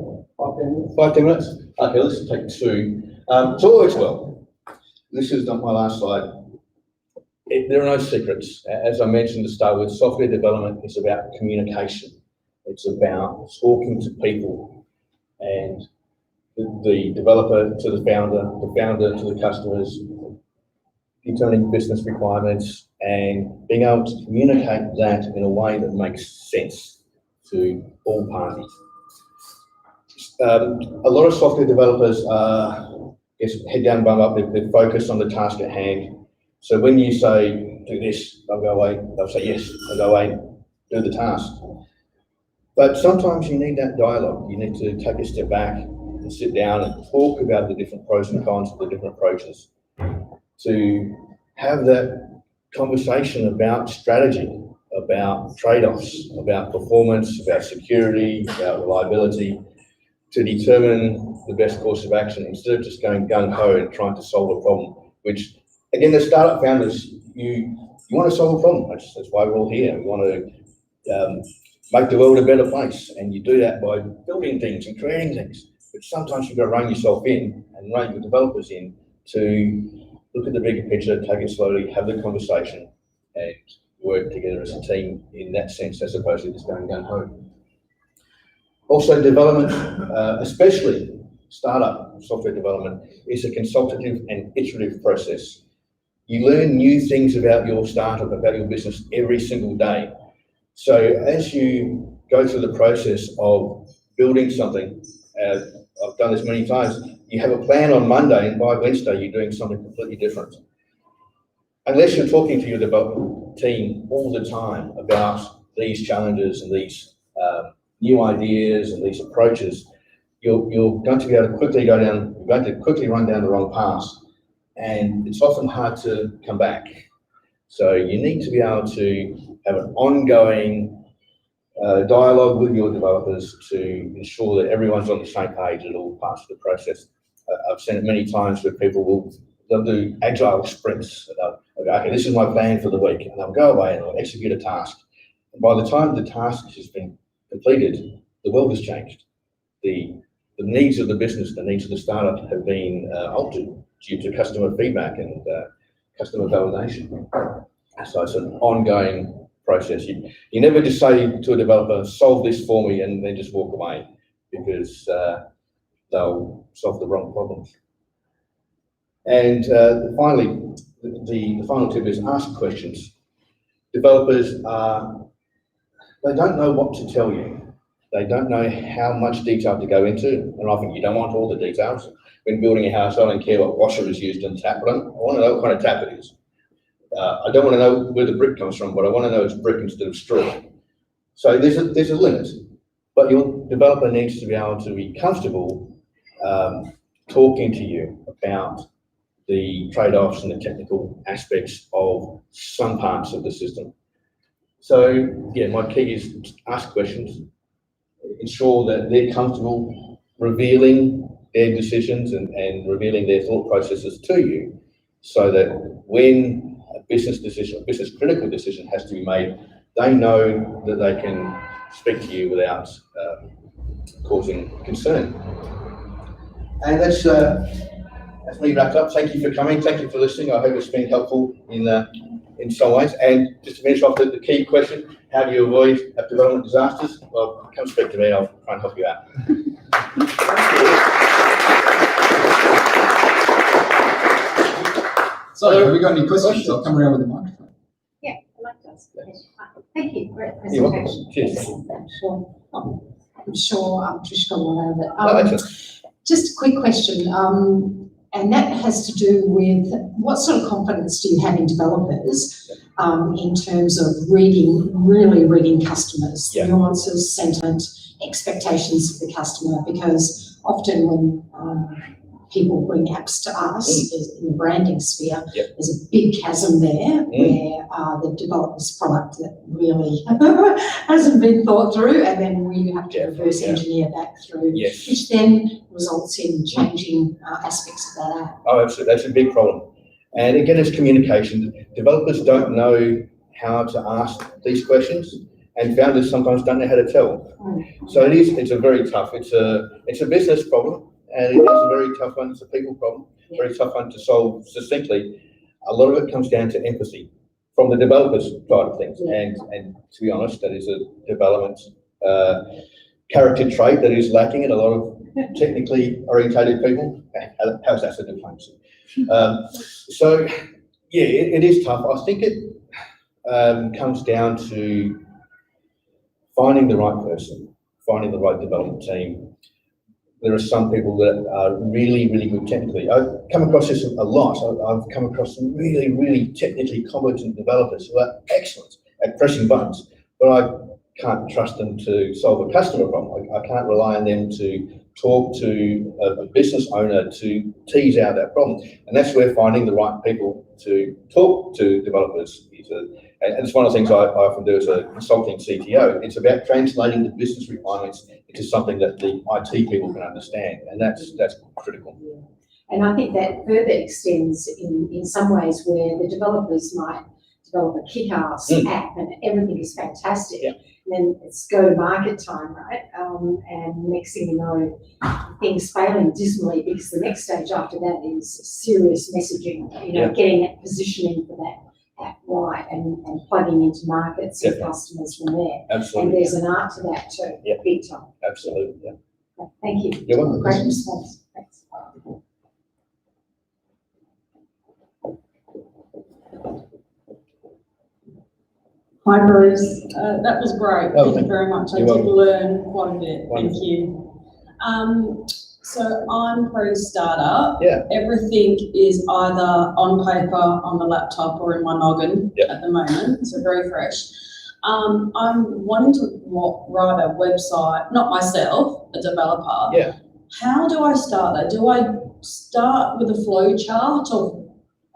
5 minutes? Okay, let's take 2. So what works well? This is not my last slide. There are no secrets. As I mentioned to start with, software development is about communication. It's about talking to people, and the developer to the founder to the customers, determining business requirements, and being able to communicate that in a way that makes sense to all parties. A lot of software developers head down, bum up. They're focused on the task at hand. So when you say, do this, they'll go away. They'll say yes, they'll go away, do the task. But sometimes you need that dialogue. You need to take a step back and sit down and talk about the different pros and cons of the different approaches, to have that conversation about strategy, about trade-offs, about performance, about security, about reliability, to determine the best course of action instead of just going gung-ho and trying to solve a problem, which, again, the startup founders, you want to solve a problem. That's why we're all here. We want to make the world a better place, and you do that by building things and creating things. But sometimes you've got to rein yourself in and rein your developers in to look at the bigger picture, take it slowly, have the conversation, and work together as a team in that sense, as opposed to just going gung-ho. Also, development, especially startup software development, is a consultative and iterative process. You learn new things about your startup, about your business every single day. So as you go through the process of building something, I've done this many times. You have a plan on Monday, and by Wednesday you're doing something completely different. Unless you're talking to your development team all the time about these challenges and these new ideas and these approaches, you're going to be able to quickly go down. You're going to quickly run down the wrong path, and it's often hard to come back. So you need to be able to have an ongoing dialogue with your developers to ensure that everyone's on the same page at all parts of the process. I've seen it many times where people they'll do agile sprints. They'll go, okay, this is my plan for the week, and they'll go away and they'll execute a task. And by the time the task has been completed, the world has changed. The needs of the business, the needs of the startup have been altered due to customer feedback and customer validation. So it's an ongoing process. You never just say to a developer, solve this for me, and then just walk away, because they'll solve the wrong problems. And finally, the final tip is ask questions. Developers they don't know what to tell you. They don't know how much detail to go into, and I think you don't want all the details. When building a house, I don't care what washer is used in the tap room. I want to know what kind of tap it is. I don't want to know where the brick comes from, but I want to know it's brick instead of straw. So there's a limit, but your developer needs to be able to be comfortable talking to you about the trade-offs and the technical aspects of some parts of the system. So yeah, my key is ask questions, ensure that they're comfortable revealing their decisions and revealing their thought processes to you, so that when a business decision, a business critical decision has to be made, they know that they can speak to you without causing concern. And that's me wrapped up. Thank you for coming. Thank you for listening. I hope it's been helpful in some ways. And just to finish off the key question, how do you avoid development disasters? Well, come speak to me. I'll try and help you out. So, have we got any questions? I'll come around with the microphone. Yeah, I'd like to ask a question. Thank you. Great You're presentation. welcome. Cheers. I'm sure Trish got one over Oh, it. excellent. Just a quick question, and that has to do with what sort of confidence do you have in developers in terms of really reading customers, Yeah. nuances, sentiment, expectations of the customer, because often when people bring apps to us in the branding sphere, there's a big chasm there where they've developed this product that really hasn't been thought through, and then we have to reverse engineer back through, which then results in changing aspects of that app. Oh, absolutely. That's a big problem. And again, it's communication. Developers don't know how to ask these questions, and founders sometimes don't know how to tell. So it's a very tough, it's a business problem, and it is a very tough one. It's a people problem, very tough one to solve succinctly. A lot of it comes down to empathy from the developers' side of things. And to be honest, that is a development character trait that is lacking in a lot of technically orientated people. How's that for diplomacy? So yeah, it is tough. I think it comes down to finding the right person, finding the right development team. There are some people that are really good technically. I've come across this a lot. I've come across some really technically competent developers who are excellent at pressing buttons, but I can't trust them to solve a customer problem. I can't rely on them to talk to a business owner to tease out that problem. And that's where finding the right people to talk to developers is and it's one of the things I often do as a consulting CTO. It's about translating the business requirements into something that the IT people can understand, and that's critical. And I think that further extends in some ways where the developers might develop a kick-ass app and everything is fantastic. And then it's go-to-market time, right? And next thing you know, things failing dismally because the next stage after that is serious messaging, getting that positioning for that app right and plugging into markets and customers from there. Absolutely. And there's an art to that too, big time. Absolutely, Thank you. You're welcome. Great response. Thanks. Hi Bruce, that was great. Thank you very much. I did learn quite a bit. Thank you. So I'm pro startup. Yeah. Everything is either on paper, on the laptop, or in my noggin Yeah. at the moment. So very fresh. I'm wanting to write a website, not myself, a developer. Yeah. How do I start that? Do I start with a flow chart of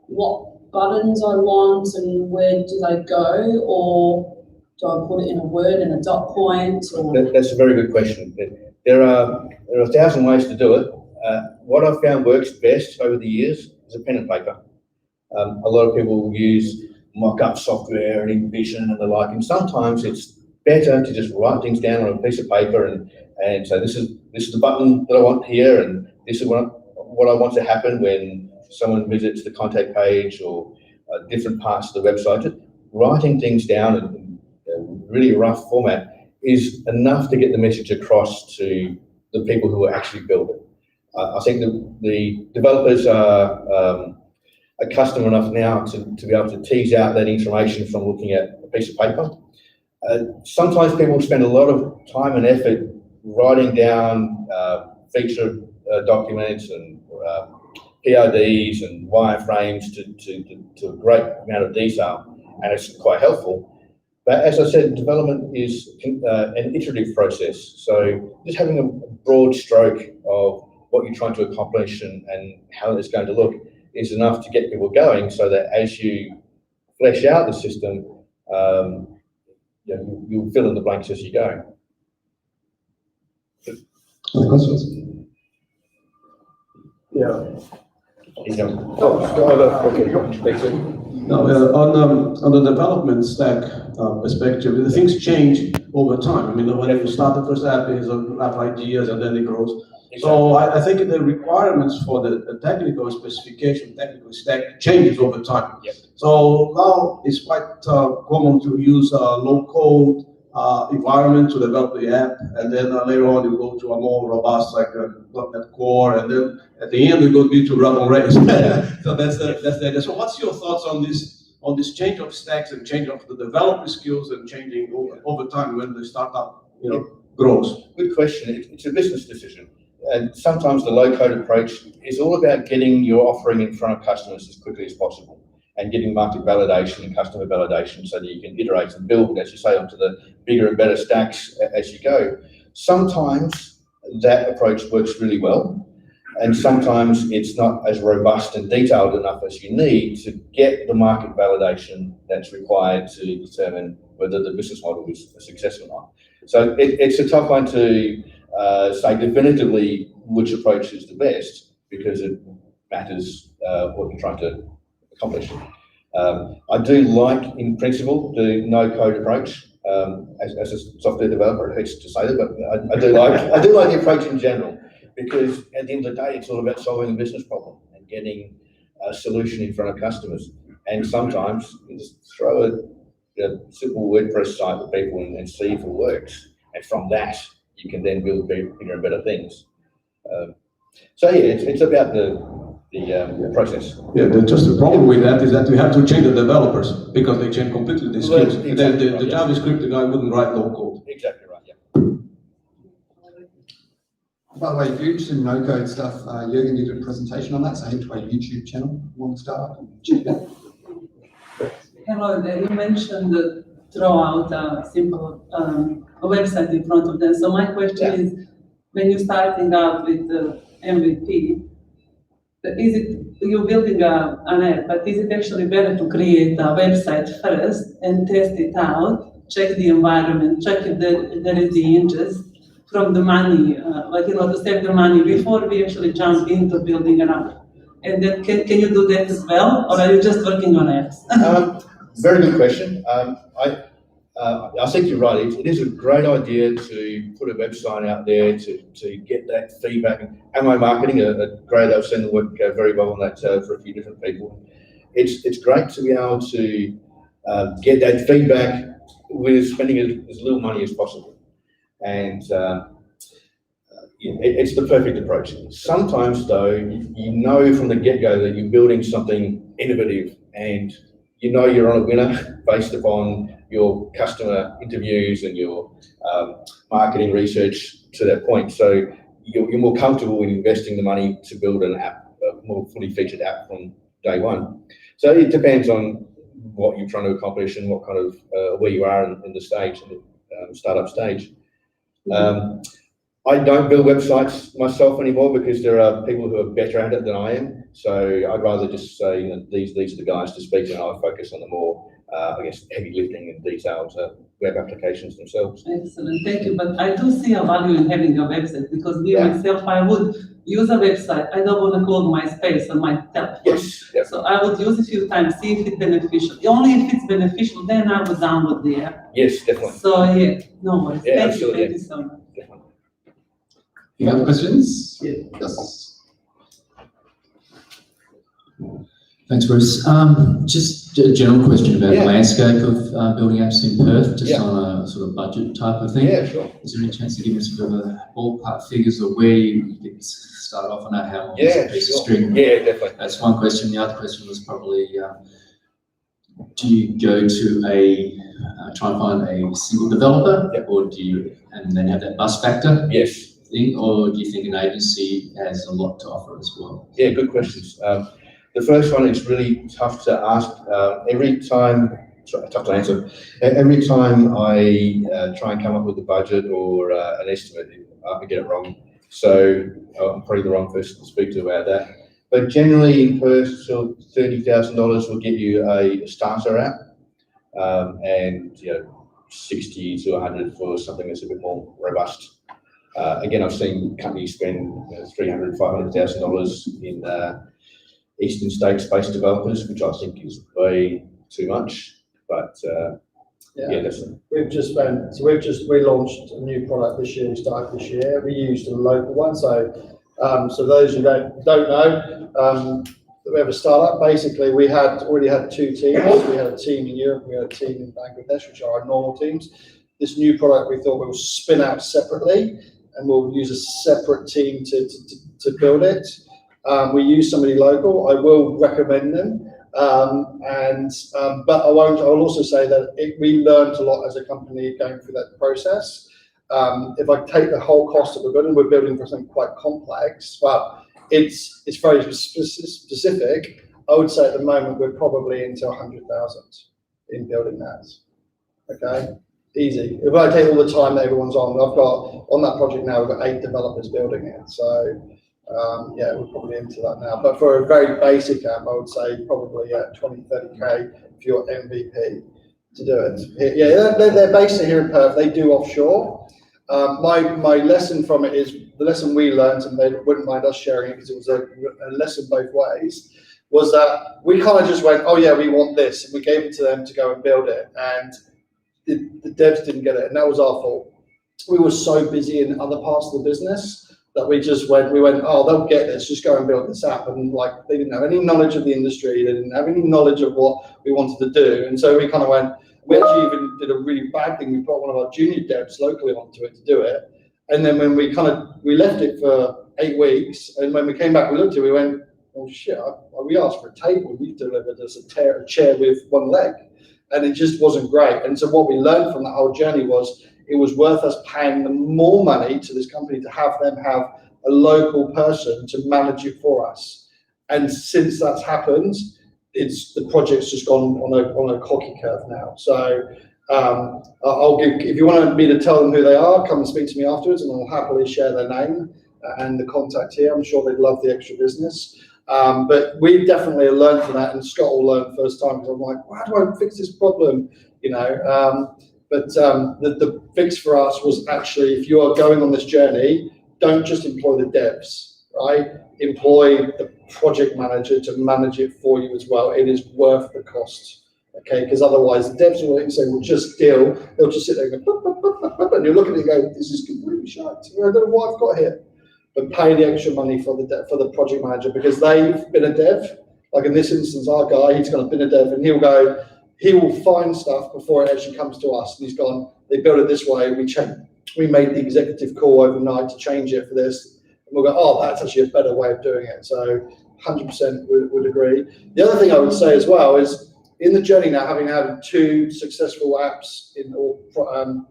what buttons I want and where do they go, or do I put it in a Word and a dot point? Or That's a very good question. There are 1,000 ways to do it. What I've found works best over the years is a pen and paper. A lot of people will use mock-up software and InVision and the like, and sometimes it's better to just write things down on a piece of paper and say, this is the button that I want here, and this is what I want to happen when someone visits the contact page or different parts of the website. Just writing things down in really rough format is enough to get the message across to the people who are actually building. I think the developers are accustomed enough now to be able to tease out that information from looking at a piece of paper. Sometimes people spend a lot of time and effort writing down feature documents and PODs and wireframes to a great amount of detail, and it's quite helpful. But as I said, development is an iterative process. So just having a broad stroke of what you're trying to accomplish and how it's going to look is enough to get people going, so that as you flesh out the system, you'll fill in the blanks as you go. Other questions? Yeah. Okay, thanks. Now, on the development stack perspective, the things change over time. I mean, when you start the first app, there's a lot of ideas and then it grows. So I think the requirements for the technical specification, technical stack changes over time. Yep. So now it's quite common to use a low-code environment to develop the app, and then later on you go to a more robust like a .NET Core, and then at the end we go to run on Rails. So that's the idea. So what's your thoughts on this change of stacks and change of the developer skills and changing over time when the startup grows? Good question. It's a business decision. And sometimes the low-code approach is all about getting your offering in front of customers as quickly as possible and getting market validation and customer validation so that you can iterate and build, as you say, onto the bigger and better stacks as you go. Sometimes that approach works really well, and sometimes it's not as robust and detailed enough as you need to get the market validation that's required to determine whether the business model is a success or not. So it's a tough one to say definitively which approach is the best, because it matters what you're trying to accomplish. I do like, in principle, the no-code approach. As a software developer, it hurts to say that, but I do like the approach in general, because at the end of the day, it's all about solving a business problem and getting a solution in front of customers. And sometimes you just throw a simple WordPress site at people and see if it works, and from that you can then build bigger and better things. So yeah, it's about the process. Yeah, just the problem with that is that we have to change the developers because they change completely the skills. Exactly the JavaScript, the guy wouldn't write low code. Exactly right, yeah. By the way, if you're interested in no-code stuff, Jürgen did a presentation on that, so head to our YouTube channel, one star, and check it out. Hello there, you mentioned throw out a simple a website in front of them. So my question is, when you're starting out with the MVP, is it, you're building an app, but is it actually better to create a website first and test it out, check the environment, check if there is the interest from the money, to save the money before we actually jump into building an app? And then can you do that as well, or are you just working on apps? Very good question. I think you're right. It is a great idea to put a website out there to get that feedback. Am I marketing? Great, I've seen the work go very well on that for a few different people. It's great to be able to get that feedback with spending as little money as possible. And it's the perfect approach. Sometimes, though, you know from the get-go that you're building something innovative, and you know you're on a winner based upon your customer interviews and your marketing research to that point. So you're more comfortable in investing the money to build an app, a more fully featured app from day one. So it depends on what you're trying to accomplish and what kind of where you are in the stage, in the startup stage. I don't build websites myself anymore because there are people who are better at it than I am. So I'd rather just say, you know, these are the guys to speak to, and I'll focus on the more, I guess, heavy lifting and detailed web applications themselves. Excellent, thank you. But I do see a value in having a website because me myself, I would use a website. I don't want to close my space on my telephone. Yes. Yep. So I would use it a few times, see if it's beneficial. Only if it's beneficial, then I would download the app. Yes, definitely. So yeah, no worries. Yeah, Thank absolutely, you so much. Definitely. You have questions? Yeah. Yes. Thanks, Bruce. Just a general question about the landscape of building apps in Perth, just on a sort of budget type of thing. Yeah, sure. Is there any chance to give us sort of a ballpark figures of where you get started off on that, how long is a piece of string? Yeah, definitely. That's one question. The other question was probably, do you go to try and find a single developer, or do you, and then have that bus factor? Yes. Thing, or do you think an agency has a lot to offer as well? Yeah, good questions. The first one is really tough to ask. Tough to answer. Every time I try and come up with a budget or an estimate, I get it wrong. So I'm probably the wrong person to speak to about that. But generally in Perth, so $30,000 will get you a starter app, and 60 to 100 for something that's a bit more robust. Again, I've seen companies spend $300,000, $500,000 in eastern states-based developers, which I think is way too much. But we've just we launched a new product this year. We started this year. We used a local one. So those who don't know, we have a startup. Basically, we already had two teams. We had a team in Europe. We had a team in Bangladesh, which are our normal teams. This new product we thought we will spin out separately, and we'll use a separate team to build it. We use somebody local. I will recommend them, but I won't. I will also say that we learned a lot as a company going through that process. If I take the whole cost of a building, we're building for something quite complex, but it's very specific. I would say at the moment we're probably into 100,000 in building that. Okay. Easy. If I take all the time that everyone's on, I've got on that project now, we've got 8 developers building it. So we're probably into that now. But for a very basic app, I would say probably 20, 30K for your MVP to do it. Yeah, they're based here in Perth. They do offshore. My lesson from it is the lesson we learned, and they wouldn't mind us sharing it because it was a lesson both ways, was that we kind of just went, oh yeah, we want this, and we gave it to them to go and build it, and the devs didn't get it, and that was our fault. We were so busy in other parts of the business that we went, oh, they'll get this, just go and build this app. And they didn't have any knowledge of the industry, they didn't have any knowledge of what we wanted to do. And so we kind of went, we actually even did a really bad thing. We put one of our junior devs locally onto it to do it. And then when we left it for 8 weeks, and when we came back, we looked at it, we went, oh shit, we asked for a table, you delivered us a chair with one leg. And it just wasn't great. And so what we learned from that whole journey was it was worth us paying them more money to this company to have them have a local person to manage it for us. And since that's happened, the project's just gone on a cocky curve now. So if you want me to tell them who they are, come and speak to me afterwards, and I'll happily share their name and the contact here. I'm sure they'd love the extra business. But we definitely learned from that, and Scott will learn first time, because I'm like, how do I fix this problem? But the fix for us was actually, if you are going on this journey, don't just employ the devs, right? Employ the project manager to manage it for you as well. It is worth the cost, okay? Because otherwise, the devs will say, well, just deal. They'll just sit there and go, and you're looking at it and go, this is completely shite. I don't know what I've got here. But pay the extra money for the project manager, because they've been a dev. Like in this instance, our guy, he's kind of been a dev, and he will find stuff before it actually comes to us. And he's gone, they built it this way, we made the executive call overnight to change it for this. And we'll go, oh, that's actually a better way of doing it. So 100% would agree. The other thing I would say as well is, in the journey now, having had 2 successful apps or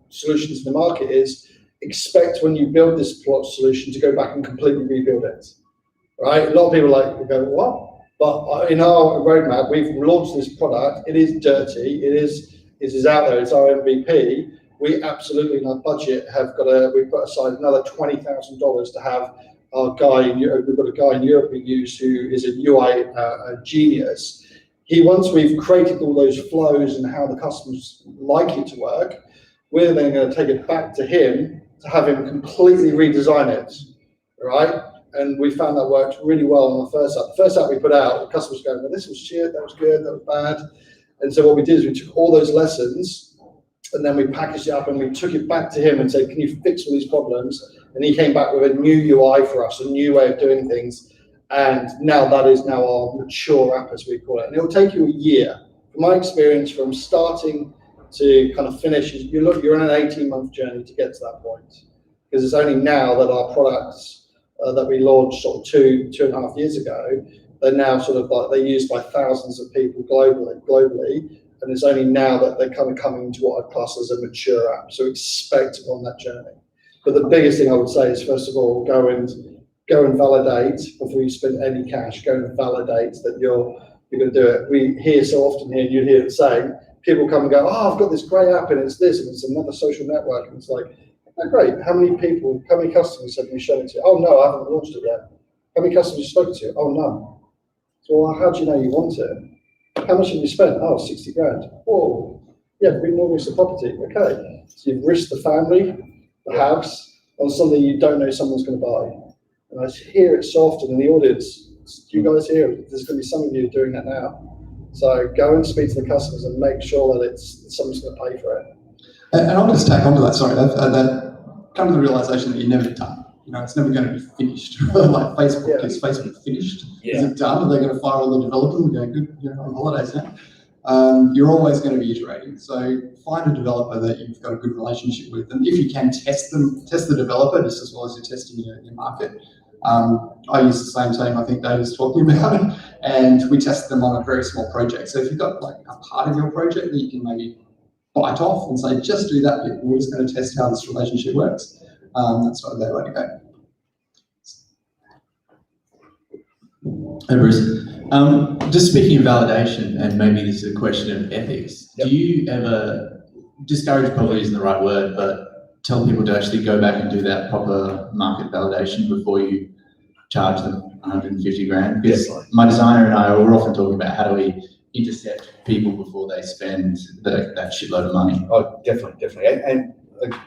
solutions in the market, is expect when you build this plot solution to go back and completely rebuild it, right? A lot of people go, what? But in our roadmap, we've launched this product. It is dirty. It is out there. It's our MVP. We absolutely in our budget we've put aside another $20,000 to have our guy in Europe. We've got a guy in Europe we use who is a UI genius. Once we've created all those flows and how the customers like it to work, we're then going to take it back to him to have him completely redesign it, right? And we found that worked really well on the first app. The first app we put out, the customers going, well, this was shit, that was good, that was bad. And so what we did is we took all those lessons and then we packaged it up and we took it back to him and said, can you fix all these problems? And he came back with a new UI for us, a new way of doing things. And now that is now our mature app, as we call it. And it will take you a year. From my experience, from starting to kind of finish, you're on an 18-month journey to get to that point. Because it's only now that our products that we launched sort of two and a half years ago, they're now sort of like, they're used by thousands of people globally. And it's only now that they're kind of coming into what I class as a mature app. So expect on that journey. But the biggest thing I would say is, first of all, go and validate before you spend any cash. Go and validate that you're going to do it. We hear so often here, you'd hear it saying, people come and go, oh, I've got this great app and it's this and it's another social network. And it's like, oh, great. How many customers have you shown it to? Oh, no, I haven't launched it yet. How many customers have you spoken to? Oh, none. So well, how do you know you want it? How much have you spent? Oh, 60 grand. Oh, yeah, remortgage the property. Okay. So you've risked the family, the house, on something you don't know someone's going to buy. And I hear it so often in the audience. Do you guys hear it? There's going to be some of you doing that now. So go and speak to the customers and make sure that someone's going to pay for it. And I'll just tack onto that. Sorry, that come to the realization that you're never done. You know, it's never going to be finished. Like Facebook, is Facebook finished? Yeah. Is it done? Are they going to fire all the developers and go, good, you're on holidays now? You're always going to be iterating. So find a developer that you've got a good relationship with, and if you can test the developer just as well as you're testing your market. I use the same team I think Dave was talking about, and we test them on a very small project. So if you've got like a part of your project that you can maybe bite off and say, just do that bit, we're just going to test how this relationship works. That's not a bad way to go. Hey Bruce, just speaking of validation, and maybe this is a question of ethics, do you ever, discourage probably isn't the right word, but tell people to actually go back and do that proper market validation before you charge them 150 grand? Because my designer and I, we're often talking about how do we intercept people before they spend that shitload of money. Oh, definitely. And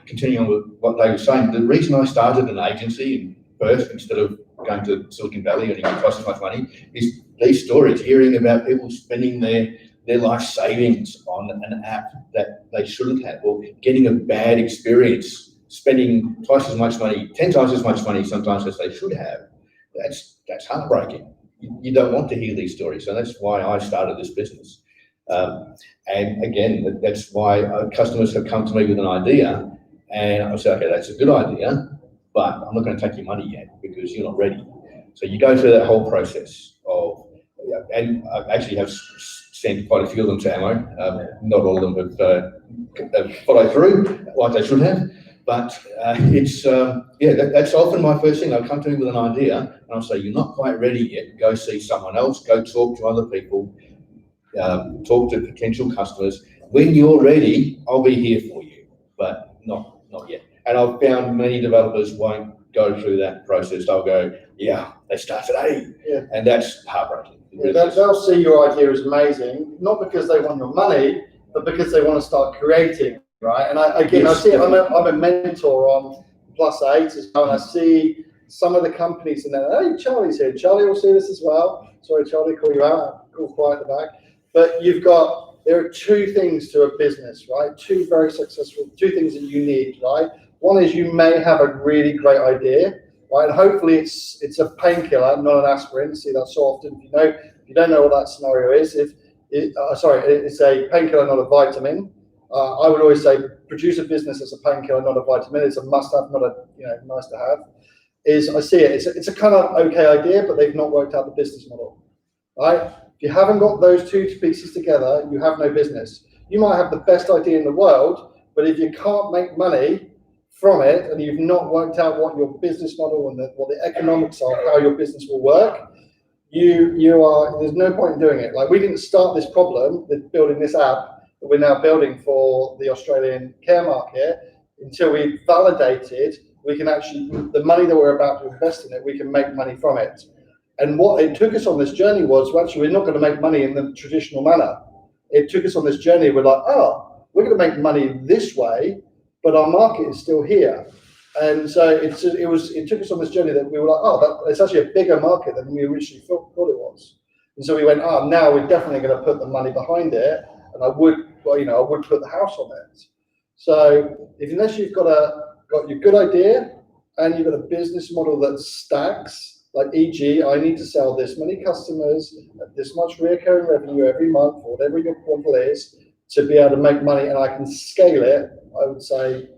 continuing with what Dave was saying, the reason I started an agency in Perth instead of going to Silicon Valley and it cost so much money is these stories, hearing about people spending their life savings on an app that they shouldn't have, or getting a bad experience, spending twice as much money, 10 times as much money sometimes as they should have. That's heartbreaking. You don't want to hear these stories. So that's why I started this business. And again, that's why customers have come to me with an idea and I say, okay, that's a good idea, but I'm not going to take your money yet because you're not ready. So you go through that whole process of, and I actually have sent quite a few of them to Ammo. Not all of them have followed through like they should have, but that's often my first thing. They'll come to me with an idea and I'll say, you're not quite ready yet. Go see someone else, go talk to other people, talk to potential customers. When you're ready, I'll be here for you, but not yet. And I've found many developers won't go through that process. They'll go, they start today. Yeah. And that's heartbreaking. Yeah, they'll see your idea is amazing, not because they want your money, but because they want to start creating, right? And I see it, I'm a mentor on +8 as well, and I see some of the companies and then, hey, Charlie's here. Charlie will see this as well. Sorry, Charlie, call you out. Call quiet at the back. But there are two things to a business, right? Two very successful, two things that you need, right? One is you may have a really great idea, right? And hopefully it's a painkiller, not an aspirin. See that so often. If you don't know what that scenario is, it's a painkiller, not a vitamin. I would always say produce a business as a painkiller, not a vitamin. It's a must-have, not a nice to have. I see it. It's a kind of okay idea, but they've not worked out the business model, right? If you haven't got those two pieces together, you have no business. You might have the best idea in the world, but if you can't make money from it, and you've not worked out what your business model and what the economics are, how your business will work, there's no point in doing it. Like, we didn't start this problem with building this app that we're now building for the Australian care market until we validated we can actually, the money that we're about to invest in it, we can make money from it. And what it took us on this journey was, well, actually, we're not going to make money in the traditional manner. It took us on this journey. We're like, oh, we're going to make money this way, but our market is still here. And so it took us on this journey that we were like, oh, it's actually a bigger market than we originally thought it was. And so we went, oh, now we're definitely going to put the money behind it, and I would put the house on it. So unless you've got your good idea and you've got a business model that stacks, like e.g., I need to sell this many customers at this much recurring revenue every month, or whatever your model is, to be able to make money, and I can scale it, I would say,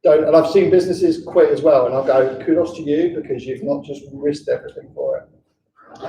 don't. And I've seen businesses quit as well, and I'll go, kudos to you, because you've not just risked everything for it.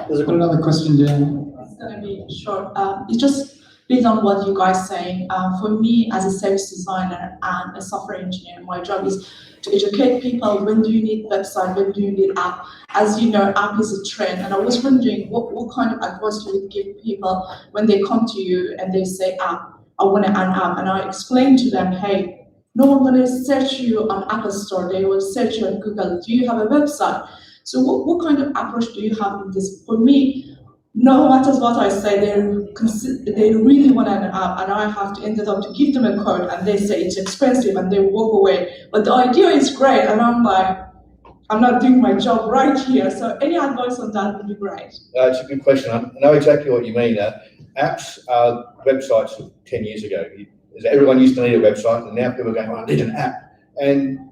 There's another question, Dan. It's going to be short. It's just based on what you guys saying. For me, as a service designer and a software engineer, my job is to educate people. When do you need website? When do you need app? As you know, app is a trend, and I was wondering what kind of advice you would give people when they come to you and they say, app, I want an app, and I explain to them, hey, no one going to search you on Apple Store. They will search you on Google. Do you have a website? So what kind of approach do you have in this? For me, no matter what I say, they really want an app, and I have to end up to give them a code, and they say it's expensive, and they walk away. But the idea is great, and I'm like, I'm not doing my job right here. So any advice on that would be great. It's a good question. I know exactly what you mean. Apps are websites of 10 years ago. Everyone used to need a website, and now people are going, well, I need an app. And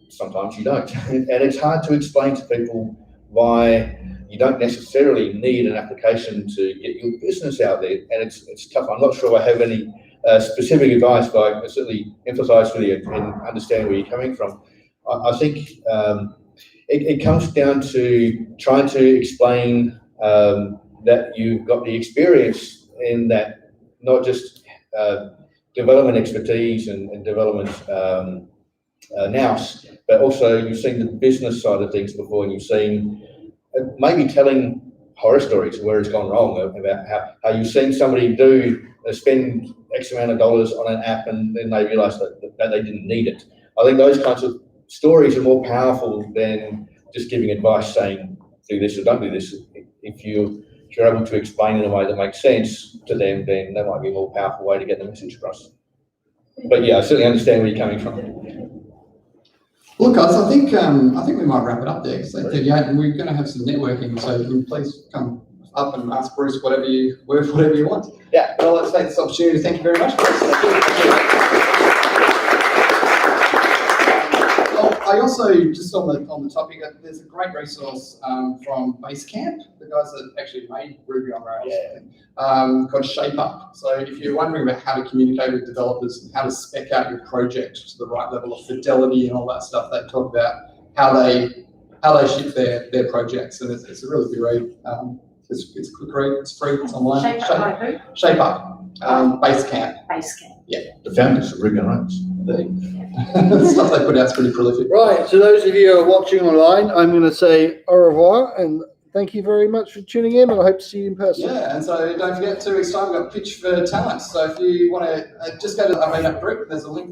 sometimes you don't. And it's hard to explain to people why you don't necessarily need an application to get your business out there. And it's tough. I'm not sure I have any specific advice, but I certainly empathise with you and understand where you're coming from. I think it comes down to trying to explain that you've got the experience in that, not just development expertise and development nous, but also you've seen the business side of things before, and you've seen maybe telling horror stories where it's gone wrong, about how you've seen somebody spend X amount of dollars on an app and then they realise that they didn't need it. I think those kinds of stories are more powerful than just giving advice saying do this or don't do this. If you're able to explain in a way that makes sense to them, then that might be a more powerful way to get the message across. But yeah, I certainly understand where you're coming from. Look, guys, I think we might wrap it up there. It's 8:38, and we're going to have some networking. So you can please come up and ask Bruce whatever you want. Yeah. Well, let's take this opportunity. Thank you very much, Bruce. I also, just on the topic, there's a great resource from Basecamp, the guys that actually made Ruby on Rails, called Shape Up. So if you're wondering about how to communicate with developers and how to spec out your project to the right level of fidelity and all that stuff, they talk about how they ship their projects, and it's a really good read. It's a quick read, it's free, it's online. Shape Up, Basecamp. Basecamp. Yeah. The founders of Ruby on Rails. The stuff they put out is pretty prolific. Right, so those of you who are watching online, I'm going to say au revoir and thank you very much for tuning in, and I hope to see you in person. Yeah, and so don't forget 2 weeks time, we've got Pitch for Talent. So if you want to just go to the Meetup group, there's a link